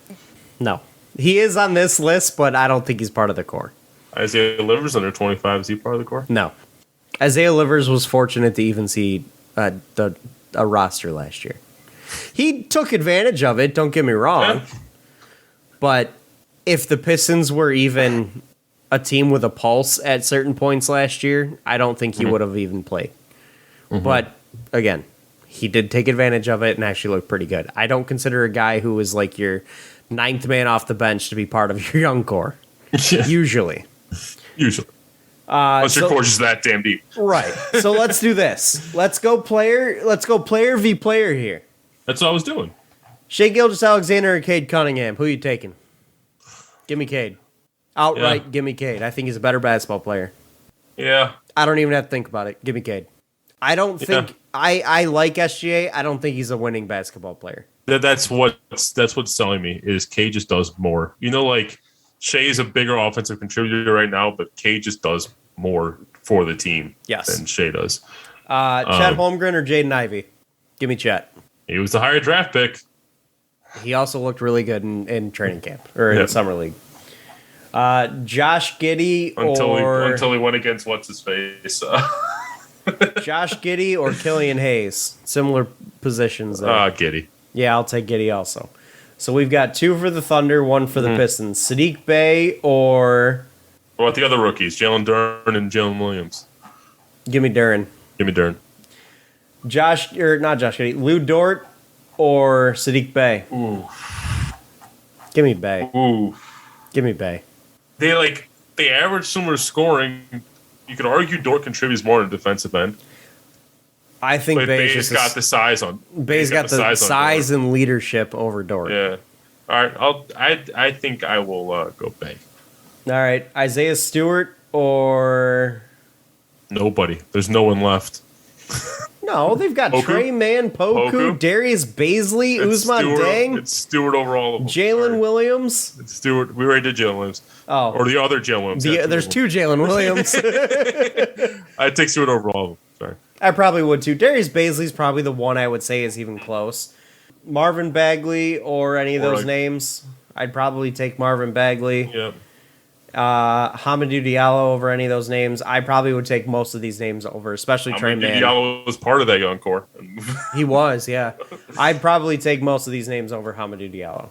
No. He is on this list, but I don't think he's part of the core. Isaiah Livers under 25. Is he part of the core? No. Isaiah Livers was fortunate to even see a roster last year. He took advantage of it, don't get me wrong. Yeah. But if the Pistons were even a team with a pulse at certain points last year, I don't think he would have even played. But, again, he did take advantage of it and actually looked pretty good. I don't consider a guy who is like your ninth man off the bench to be part of your young core. Usually. Unless your core is that damn deep. Right. So let's do this. Let's go player v. player here. That's what I was doing. Shai Gilgeous-Alexander or Cade Cunningham? Who are you taking? Give me Cade. Outright, give me Cade. I think he's a better basketball player. Yeah. I don't even have to think about it. Give me Cade. I don't think I like SGA. I don't think he's a winning basketball player. That's what's selling me is Cade just does more. You know, like Shai is a bigger offensive contributor right now, but Cade just does more for the team than Shai does. Chet Holmgren or Jaden Ivey? Give me Chet. He was the higher draft pick. He also looked really good in training camp or in summer league. Josh Giddey until he went against what's his face. Josh Giddey or Killian Hayes. Similar positions there. Giddey. Yeah, I'll take Giddey also. So we've got two for the Thunder, one for the Pistons. Saddiq Bey or... What about the other rookies? Jalen Duren and Jalen Williams. Give me Duren. Give me Duren. Not Josh Giddey. Lou Dort or Saddiq Bey. Ooh. Give me Bey. Ooh. Give me Bey. They average similar scoring. You could argue Dort contributes more in the defensive end. I think Bey's got the size on. Bey's got the size and leadership over Dort. Yeah. All right. I think I will go Bey. All right. Isaiah Stewart or nobody. There's no one left. No, they've got Trey Man, Poku, Darius Baisley, Usman Deng. It's Stewart over all of them. Jalen Williams. It's Stewart. We already did Jalen Williams. Oh. Or the other Jalen Williams. There's two Jalen Williams. I'd take Stewart over all of them. Sorry. I probably would too. Darius Baisley's probably the one I would say is even close. Marvin Bagley or any of those names. I'd probably take Marvin Bagley. Yep. Hamidou Diallo over any of those names. I probably would take most of these names over, especially Trey Mann. Diallo was part of that young core. He was, yeah. I'd probably take most of these names over Hamidou Diallo.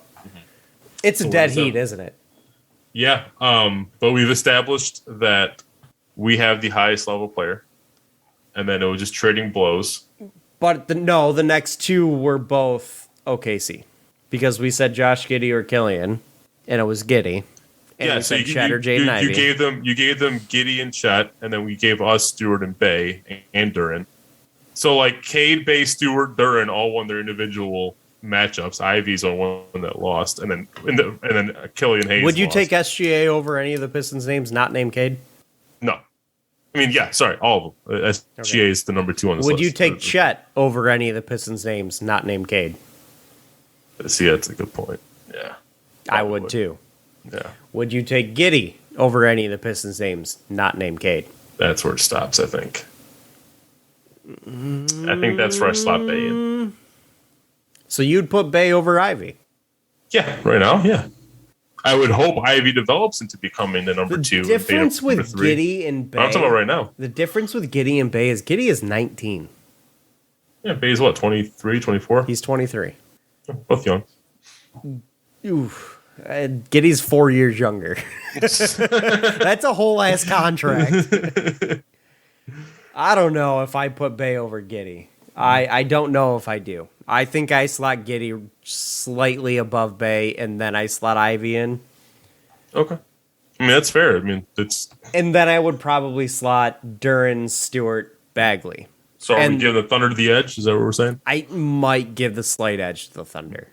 It's a dead heat, isn't it? Yeah, but we've established that we have the highest level player, and then it was just trading blows. But the next two were both OKC, because we said Josh Giddey or Killian, and it was Giddey. And Yeah, we so said Chet or Jaden Ivey. you gave them Giddey and Chet, and then we gave us Stewart and Bay and Duran. So like Cade, Bay, Stewart, Duran all won their individual matchups. Ivy's the one that lost, and then Killian Hayes. Would you lost. take SGA over any of the Pistons names not named Cade? No. I mean, yeah, sorry, all of them. SGA is the number 2 on this list. Would you take Chet over any of the Pistons names not named Cade? See, that's a good point. Yeah. I would too. Yeah. Would you take Giddey over any of the Pistons names not named Cade? That's where it stops, I think. I think that's where I slot Bay in. So you'd put Bay over Ivy? Yeah, right now, yeah. I would hope Ivy develops into becoming the number 2. The difference number with 3. Giddey and Bay... I'm talking about right now. The difference with Giddey and Bay is Giddey is 19. Yeah, Bay's what, 23, 24? He's 23. Both young. Oof. Giddey's 4 years younger. That's a whole ass contract. I don't know if I put Bay over Giddey. I don't know if I do. I think I slot Giddey slightly above Bay, and then I slot Ivy in. Okay. I mean, that's fair. I mean, it's... And then I would probably slot Duran, Stewart, Bagley. So are we giving the Thunder the edge? Is that what we're saying? I might give the slight edge to the Thunder.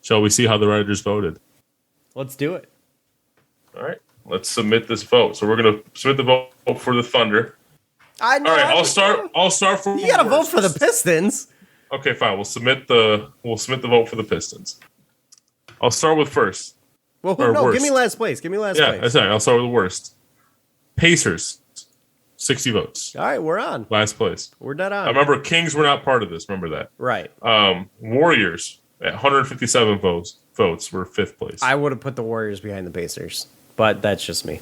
Shall we see how the writers voted? Let's do it. All right. Let's submit this vote. So we're going to submit the vote for the Thunder. I know. All right, I'll start for... You got to vote for the Pistons. Okay, fine. We'll submit the vote for the Pistons. I'll start with first. Well, Or no, worst. give me last place. Give me last Yeah, place. that's right. I'll start with the worst. Pacers, 60 votes. All right, we're on. Last place. We're dead on. I remember Kings were not part of this. Remember that. Right. Warriors at 157 votes were 5th place. I would have put the Warriors behind the Pacers, but that's just me.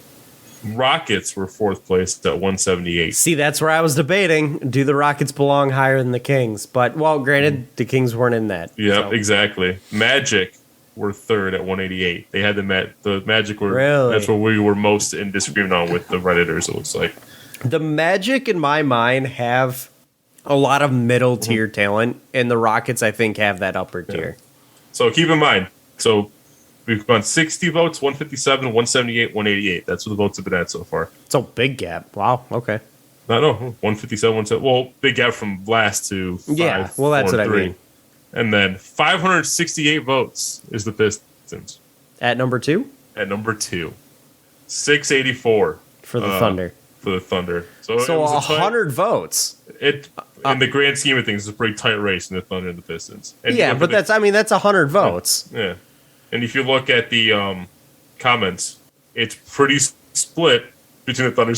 Rockets were 4th place at 178. See, that's where I was debating. Do the Rockets belong higher than the Kings? But, well, granted, the Kings weren't in that. Yeah, so. exactly. Magic were 3rd at 188. They had the Magic were... Really? That's what we were most in disagreement on with the Redditors, it looks like. The Magic, in my mind, have a lot of middle tier talent, and the Rockets, I think, have that upper tier. So keep in mind, so we've gone 60 votes, 157, 178, 188. That's what the votes have been at so far. It's a big gap. Wow, okay. No, 157, 170. Well, big gap from last to 5. Yeah, well, that's 4, what I 3. mean. And then 568 votes is the Pistons. At number 2? At number 2. 684. For the Thunder. For the Thunder. So So it was 100 votes. In the grand scheme of things, it's a pretty tight race in the Thunder and the Pistons. And Yeah, but that's 100 votes. Yeah. And if you look at the comments, it's pretty split between the Thunder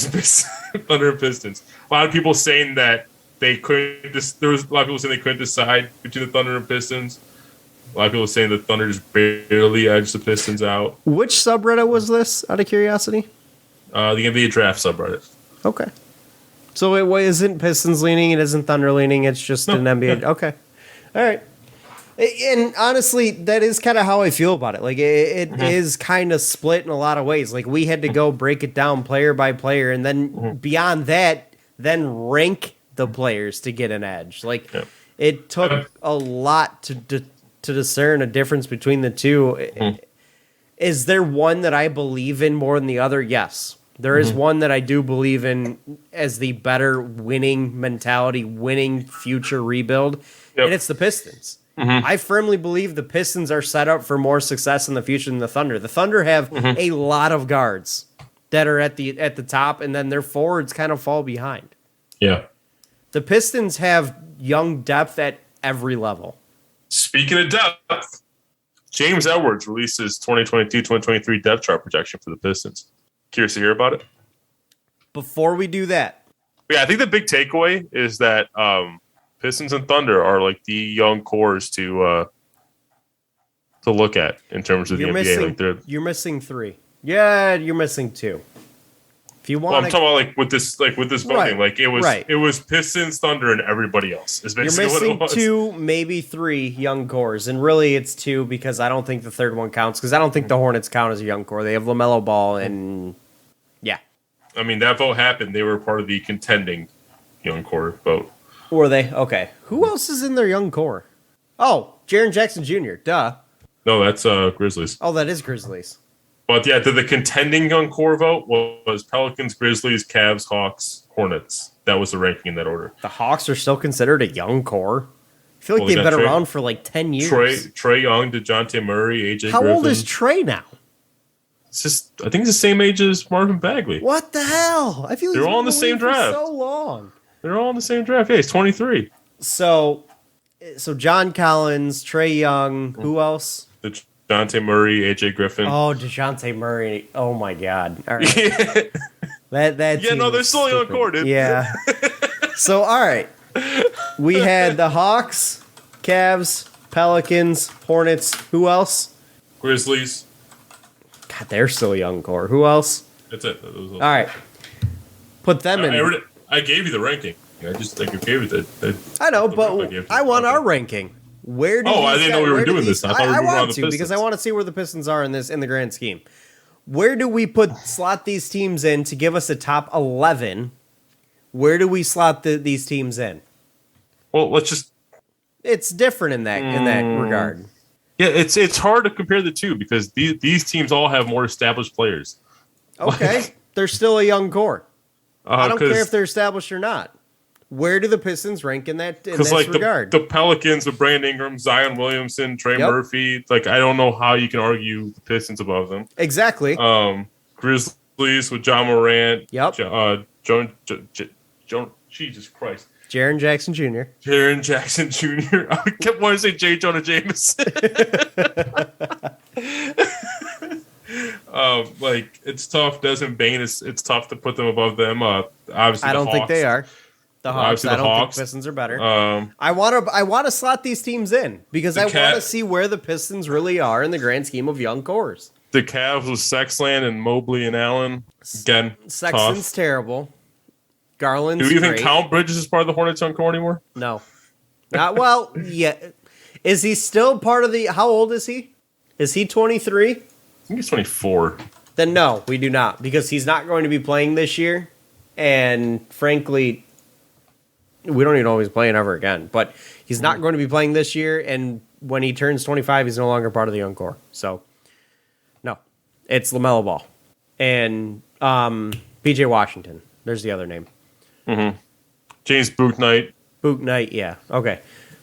and Pistons. A lot of people saying that they couldn't. There was a lot of people saying they couldn't decide between the Thunder and Pistons. A lot of people saying the Thunder just barely edged the Pistons out. Which subreddit was this, out of curiosity? The NBA draft subreddit. Okay. So it isn't Pistons leaning, it isn't Thunder leaning, it's just an NBA. Okay. All right. And honestly, that is kind of how I feel about it. Like, it is kind of split in a lot of ways. Like, we had to go break it down player by player, and then beyond that, then rank the players to get an edge. Like, it took a lot to discern a difference between the two. Is there one that I believe in more than the other? Yes. There is one that I do believe in as the better winning mentality, winning future rebuild, and it's the Pistons. I firmly believe the Pistons are set up for more success in the future than the Thunder. The Thunder have a lot of guards that are at the top, and then their forwards kind of fall behind. Yeah. The Pistons have young depth at every level. Speaking of depth, James Edwards releases 2022-2023 depth chart projection for the Pistons. Curious to hear about it? Before we do that, Yeah, I think the big takeaway is that Pistons and Thunder are like the young cores to look at in terms of the NBA. Like you're missing 3. Yeah, you're missing 2. If you want, Well, I'm talking about with this voting. Right, Like it was, right. it was Pistons, Thunder, and everybody else. Is you're basically what missing it was. 2, maybe 3 young cores, and really it's 2 because I don't think the third one counts because I don't think the Hornets count as a young core. They have LaMelo Ball and yeah. I mean, that vote happened. They were part of the contending young core vote. Were they? Okay. Who else is in their young core? Oh, Jaren Jackson Jr. Duh. No, that's Grizzlies. Oh, that is Grizzlies. But yeah, the contending young core vote was Pelicans, Grizzlies, Cavs, Hawks, Hornets. That was the ranking in that order. The Hawks are still considered a young core. I feel like they've been around for like 10 years. Trae Young, DeJounte Murray, AJ How Griffin. old is Trae now? It's just, I think it's the same age as Marvin Bagley. What the hell? I feel like They're all in the same draft. so long. They're all in the same draft. Yeah, he's 23. So John Collins, Trae Young, who else? DeJounte Murray, AJ Griffin. Oh, DeJounte Murray. Oh my God. All right. that Yeah, no, they're still young core, dude. Yeah. So all right. We had the Hawks, Cavs, Pelicans, Hornets. Who else? Grizzlies. God, they're still a young core. Who else? That's it. All right. Put them in. I gave you the ranking. I just gave you the. I know, but I want our ranking. Where do I didn't know we were doing this. I thought we were moving on to the Pistons. Because I want to see where the Pistons are in the grand scheme. Where do we slot these teams in to give us a top 11? Where do we slot these teams in? Well, let's just. It's different in that regard. Yeah, it's hard to compare the two because these teams all have more established players. Okay, they're still a young core. I don't care if they're established or not. Where do the Pistons rank in this regard? The Pelicans with Brandon Ingram, Zion Williamson, Trey Murphy. I don't know how you can argue the Pistons above them. Exactly. Grizzlies with John Morant. Yep. Jesus Christ. Jaren Jackson Jr. Jaren Jackson Jr. I kept wanting to say J. Jonah Jameson. It's tough. Desmond Bain it's tough to put them above them. Obviously, I don't think they are. The Hawks. Obviously, I don't think Pistons are better. I want to slot these teams in because I want to see where the Pistons really are in the grand scheme of young cores. The Cavs with Sexland and Mobley and Allen. Again, Sexland's tough. Terrible. Garland's Do you even great. count Bridges as part of the Hornets young core anymore? No. Not well. Yeah. Is he still part of the? How old is he? Is he 23? I think he's 24. Then no, we do not because he's not going to be playing this year, and frankly, we don't even know if he's playing ever again. But he's not going to be playing this year, and when he turns 25, he's no longer part of the young core. So, no, it's LaMelo Ball and PJ Washington. There's the other name. Mm-hmm. James Bouknight. Bouknight, yeah. Okay.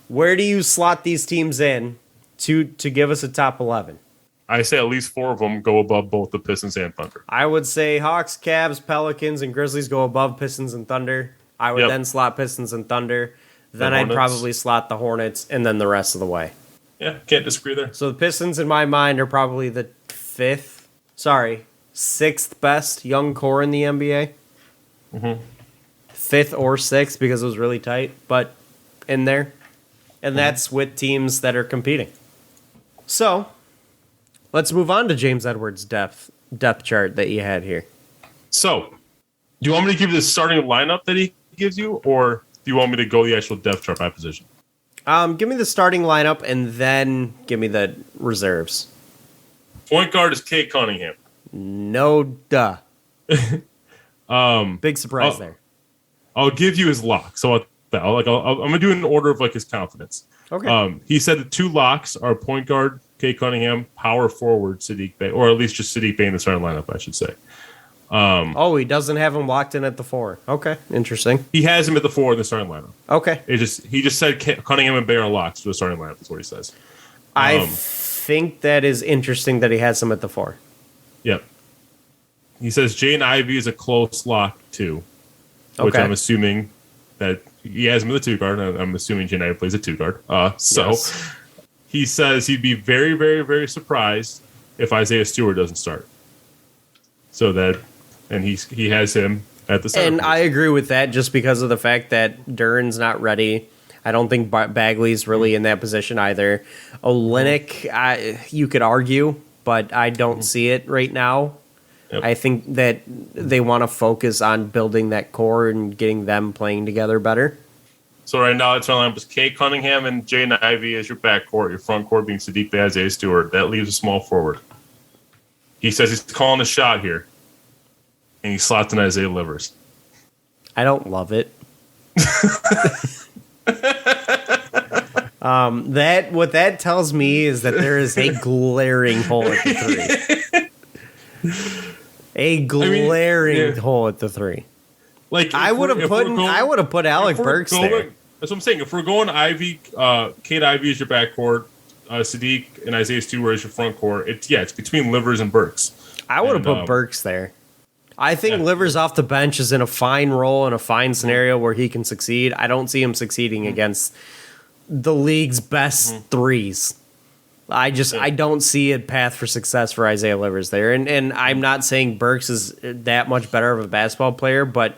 Where do you slot these teams in to give us a top 11? I say at least 4 of them go above both the Pistons and Thunder. I would say Hawks, Cavs, Pelicans, and Grizzlies go above Pistons and Thunder. I would then slot Pistons and Thunder. Then I'd probably slot the Hornets and then the rest of the way. Yeah, can't disagree there. So the Pistons, in my mind, are probably the 6th best young core in the NBA. Mm-hmm. 5th or 6th because it was really tight, but in there. And that's with teams that are competing. So, let's move on to James Edwards' depth chart that you had here. So, do you want me to give you the starting lineup that he gives you, or do you want me to go the actual depth chart by position? Give me the starting lineup and then give me the reserves. Point guard is Kate Cunningham. No duh. Big surprise there. I'll give you his lock. So I'm gonna do it in order of his confidence. Okay. He said the 2 locks are point guard Kate Cunningham, power forward Sadiq Bey, or at least just Sadiq Bey in the starting lineup, I should say. He doesn't have him locked in at the 4. Okay, interesting. He has him at the 4 in the starting lineup. Okay. He just said Cunningham and Bey are locks for the starting lineup. That's what he says. I think that is interesting that he has him at the 4. Yep. He says Jaden Ivey is a close lock too, which I'm assuming that he has him in the 2 guard. I'm assuming Jaden Ivey plays a 2 guard. Yes. He says he'd be very, very, very surprised if Isaiah Stewart doesn't start. And he has him at the center. And I agree with that just because of the fact that Duren's not ready. I don't think Bagley's really in that position either. Olynyk, you could argue, but I don't see it right now. Yep. I think that they want to focus on building that core and getting them playing together better. So right now, it's on Kay Cunningham and Jaden Ivey as your backcourt. Your front court being Sadiq Bey, Isaiah Stewart. That leaves a small forward. He says he's calling a shot here, and he slots in Isaiah Livers. I don't love it. What that tells me is that there is a glaring hole at the 3. A glaring hole at the 3. Like I would have put Alec Burks there. That's what I'm saying. If we're going Ivy, Kate Ivey is your backcourt, Sadiq and Isaiah Stewart is your front court. It's between Livers and Burks. I would have put Burks there. I think Livers off the bench is in a fine role in a fine scenario where he can succeed. I don't see him succeeding against the league's best threes. I don't see a path for success for Isaiah Livers there. And I'm not saying Burks is that much better of a basketball player, but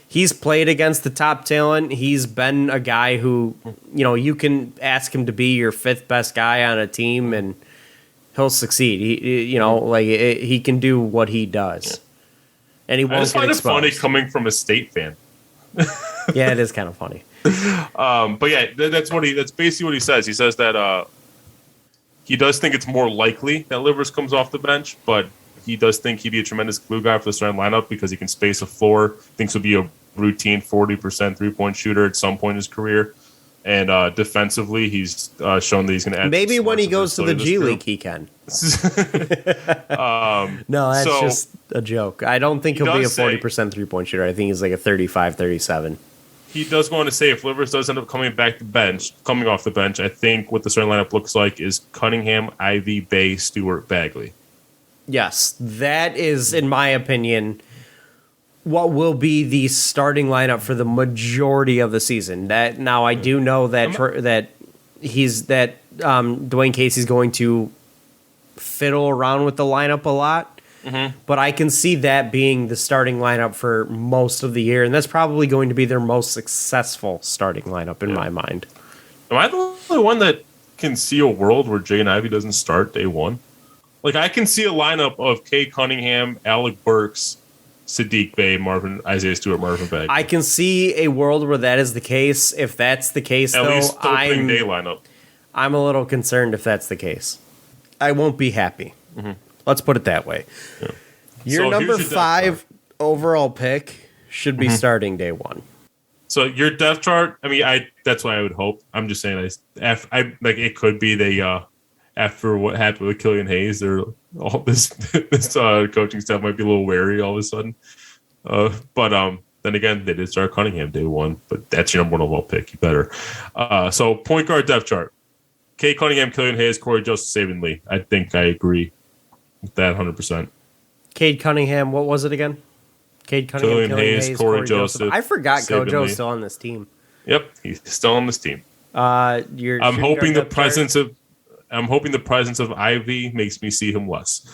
he's played against the top talent. He's been a guy who, you can ask him to be your 5th best guy on a team and he'll succeed. He can do what he does. And he won't get exposed. I just find it funny coming from a State fan. Yeah, it is kind of funny. But yeah, that's basically what he says. He says that he does think it's more likely that Livers comes off the bench, but he does think he'd be a tremendous glue guy for the starting lineup because he can space a floor. Thinks he'll be a routine 40% 3-point shooter at some point in his career. And defensively, he's shown that he's going to add. Maybe when he goes to the G League, he can. No, that's just a joke. I don't think he'll be a 40% 3-point shooter. I think he's like a 35, 37. He does go on to say if Livers does end up coming off the bench, I think what the starting lineup looks like is Cunningham, Ivey, Bey, Stewart, Bagley. Yes, that is, in my opinion, what will be the starting lineup for the majority of the season. That now I do know that Dwayne Casey's going to fiddle around with the lineup a lot. But I can see that being the starting lineup for most of the year, and that's probably going to be their most successful starting lineup in my mind. Am I the only one that can see a world where Jaden Ivey doesn't start day one? Like, I can see a lineup of Kay Cunningham, Alec Burks, Sadiq Bey, Isaiah Stewart, Marvin Bagley. I can see a world where that is the case. If that's the case, at least the opening day lineup. I'm a little concerned if that's the case. I won't be happy. Let's put it that way. Yeah. Your number 5 overall pick should be starting day 1. So your depth chart, that's what I would hope. I'm just saying, it could be they after what happened with Killian Hayes, all this coaching staff might be a little wary all of a sudden. But then again, they did start Cunningham day 1, but that's your number 1 overall pick. You better. So point guard depth chart: Kay Cunningham, Killian Hayes, Corey Joseph, Saban Lee. I think I agree with that 100%. Cade Cunningham, what was it again? Cade Cunningham, Killian Hayes, Corey Joseph. I forgot Gojo's still on this team. Yep, he's still on this team. I'm hoping the presence of Ivy makes me see him less.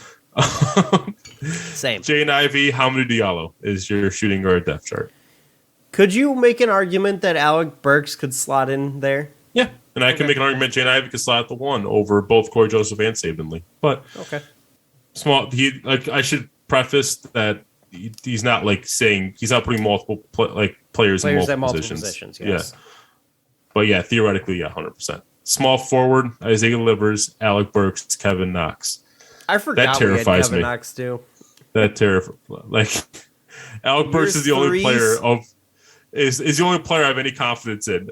Same. Jaden Ivey, Hamidou Diallo is your shooting guard depth chart. Could you make an argument that Alec Burks could slot in there? Yeah, and I can make an argument Jaden Ivey could slot the 1 over both Corey Joseph and Saban Lee. But I should preface that he's not saying he's not putting multiple players in multiple positions. Yes. Yeah. But yeah, theoretically, 100%. Small forward: Isaiah Livers, Alec Burks, Kevin Knox. I forgot that terrifies Kevin Knox too. That terrifies. Alec Burks is the only player is the only player I have any confidence in.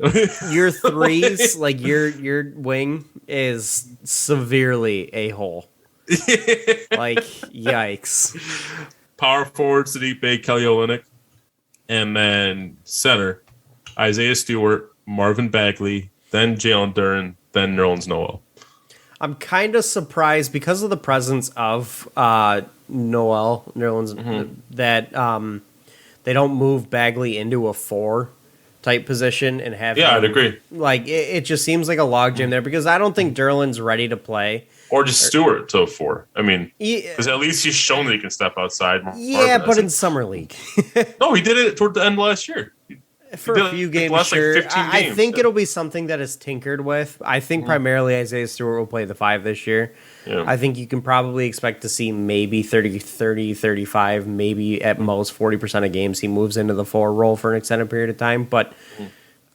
Your threes, your wing is severely a hole. Yikes. Power forward: Sadiq Bey, Kelly Olynyk, and then center: Isaiah Stewart, Marvin Bagley, then Jalen Duren, then Nerlens Noel. I'm kind of surprised because of the presence of Nerlens, that they don't move Bagley into a 4 type position and have. Yeah, I'd agree. It just seems like a logjam there because I don't think Duren's ready to play. Or just Stewart to a 4. Because at least he's shown that he can step outside. Yeah, but in Summer League. No, he did it toward the end of last year. For a few games, last, sure. 15 I games, think it'll be something that is tinkered with. I think primarily Isaiah Stewart will play the 5 this year. Yeah. I think you can probably expect to see maybe 30, 35, maybe at most 40% of games he moves into the 4 role for an extended period of time. But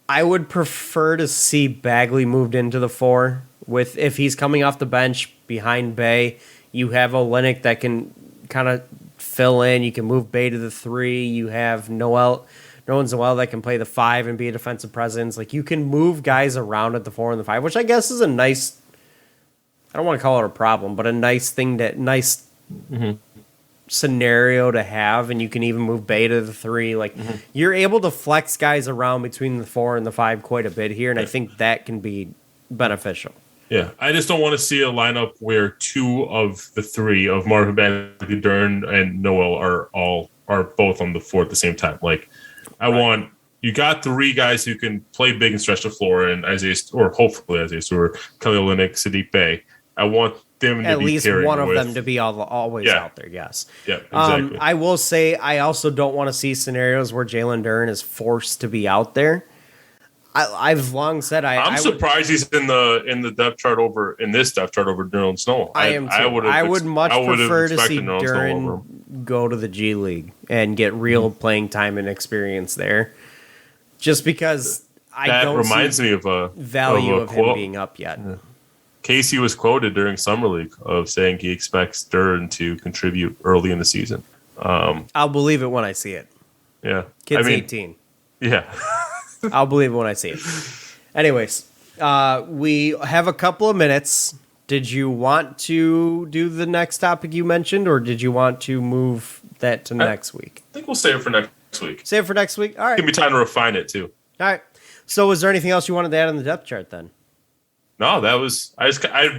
I would prefer to see Bagley moved into the 4. If he's coming off the bench behind Bay, you have Olynyk that can kind of fill in. You can move Bay to the 3. You have Noel that can play the 5 and be a defensive presence. Like, you can move guys around at the 4 and the 5, which I guess is a nice, I don't want to call it a problem, but a nice thing, scenario to have. And you can even move Bay to the 3. Like, you're able to flex guys around between the 4 and the 5 quite a bit here, and I think that can be beneficial. Yeah, I just don't want to see a lineup where 2 of the 3 of Marvin Bagley, Dern, and Noel are both on the 4 at the same time. Like, I want, you got 3 guys who can play big and stretch the floor, and hopefully Isaiah Stewart, Kelly Olynyk, Sadiq Bey. I want them to at be least one of them to be always out there. Yes. Yeah. Exactly. I will say I also don't want to see scenarios where Jalen Duren is forced to be out there. I've long said I'm surprised he's in the depth chart over Nerlens Snow. I am too. I would much prefer to see Duren go to the G League and get real playing time and experience there. Just because I don't reminds see me of a value of him quote. being up yet. Yeah. Casey was quoted during Summer League of saying he expects Duren to contribute early in the season. I'll believe it when I see it. Yeah, Kid's 18. Yeah. I'll believe it when I see it. Anyways, we have a couple of minutes. Did you want to do the next topic you mentioned, or did you want to move that to next week? I think we'll save it for next week. Save it for next week? All right. Give me time to refine it, too. All right. So is there anything else you wanted to add on the depth chart then? No, that was... I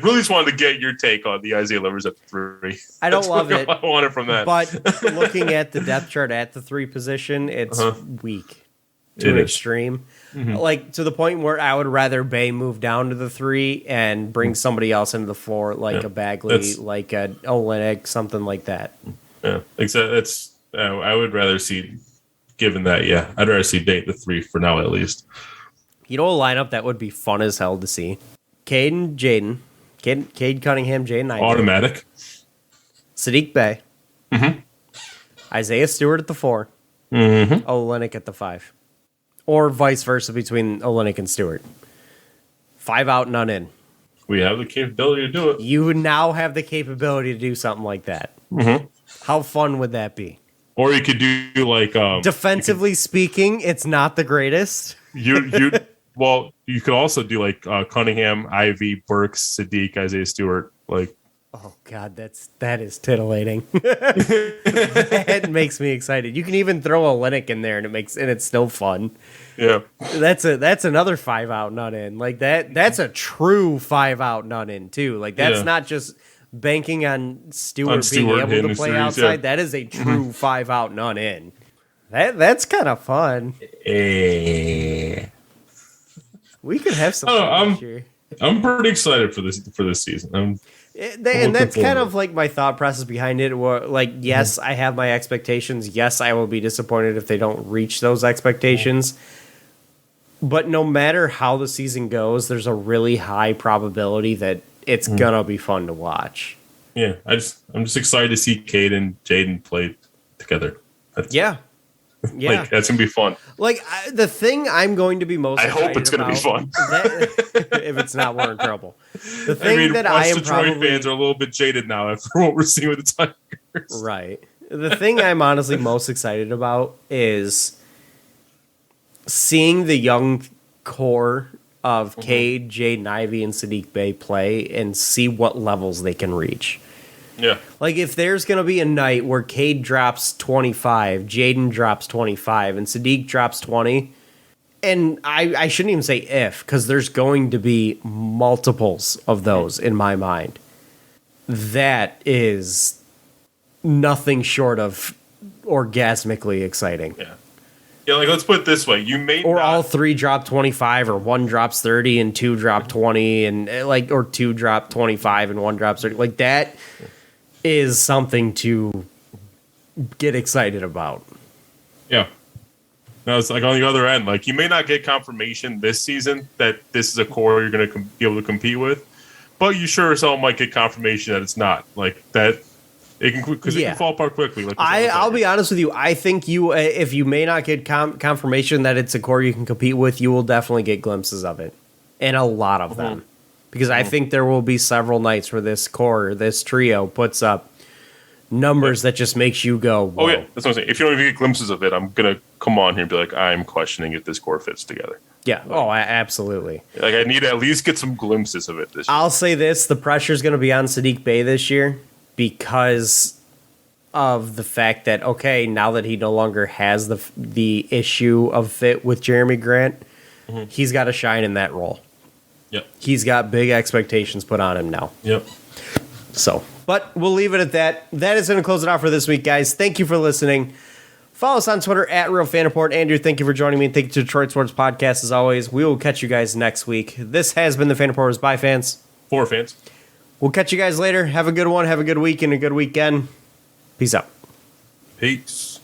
really just wanted to get your take on the Isaiah Livers at 3. I don't love it. I wanted from that. But looking at the depth chart at the 3 position, it's weak. To an extreme. Like, to the point where I would rather Bay move down to the 3 and bring somebody else into the 4, like a Bagley, like a Olynyk, something like that. Yeah, it's I would rather see, given that, I'd rather see Date the 3 for now at least. You know a lineup that would be fun as hell to see? Cade Cunningham, Jaden Ivey. Automatic. Sadiq Bey. Isaiah Stewart at the 4. Olynyk at the 5. Or vice versa between Olynyk and Stewart. 5 out, none in. We have the capability to do it. You now have the capability to do something like that. How fun would that be? Or you could do like... defensively speaking, it's not the greatest. Well, you could also do like Cunningham, Ivy, Burks, Sadiq, Isaiah Stewart. Like, oh God, that is tittillating. That makes me excited. You can even throw a Olynyk in there, and it's still fun. Yeah, that's another 5 out, none in. Like that's a true 5 out, none in too. Like that's not just banking on Stewart being able to play outside. Yeah. That is a true 5 out, none in. That's kind of fun. We could have some this year. I'm pretty excited for this season. And that's kind of like my thought process behind it. Like, yes, I have my expectations. Yes, I will be disappointed if they don't reach those expectations. But no matter how the season goes, there's a really high probability that it's gonna be fun to watch. Yeah, I'm just excited to see Cade and Jaden play together. Yeah. Like, that's gonna be fun. Like the thing I'm going to be most I hope it's gonna be fun. If it's not, we're in trouble. The thing that I am Detroit fans are a little bit jaded now after what we're seeing with the Tigers. Right. The thing I'm honestly most excited about is seeing the young core of Cade, Jaden Ivey, and Sadiq Bey play and see what levels they can reach. Yeah. Like, if there's going to be a night where Cade drops 25, Jaden drops 25, and Sadiq drops 20, and I shouldn't even say if, because there's going to be multiples of those in my mind. That is nothing short of orgasmically exciting. Yeah. Yeah, like, let's put it this way. All 3 drop 25, or 1 drops 30, and 2 drop 20, and or 2 drop 25, and 1 drops 30. Like, that is something to get excited about. Yeah. Now it's like on the other end, like you may not get confirmation this season that this is a core you're going to be able to compete with, but you sure as hell might get confirmation that it's not like that. It can because it can fall apart quickly. Like I'll be honest with you. I think if you may not get confirmation that it's a core you can compete with, you will definitely get glimpses of it, and a lot of them, because I think there will be several nights where this core, this trio, puts up numbers that just makes you go, whoa. Oh yeah, that's what I'm saying. If you don't even get glimpses of it, I'm gonna come on here and be like, I'm questioning if this core fits together. Yeah. Absolutely. Like I need to at least get some glimpses of it this year. I'll say this: the pressure is going to be on Sadiq Bey this year because of the fact that now that he no longer has the issue of fit with Jeremy Grant, he's got to shine in that role. Yep. He's got big expectations put on him now. Yep. So, but we'll leave it at that. That is going to close it out for this week, guys. Thank you for listening. Follow us on Twitter at RealFanReport. Andrew, thank you for joining me. Thank you to Detroit Sports Podcast as always. We will catch you guys next week. This has been the Fan Reporters. Bye, fans. For fans. We'll catch you guys later. Have a good one. Have a good week and a good weekend. Peace out. Peace.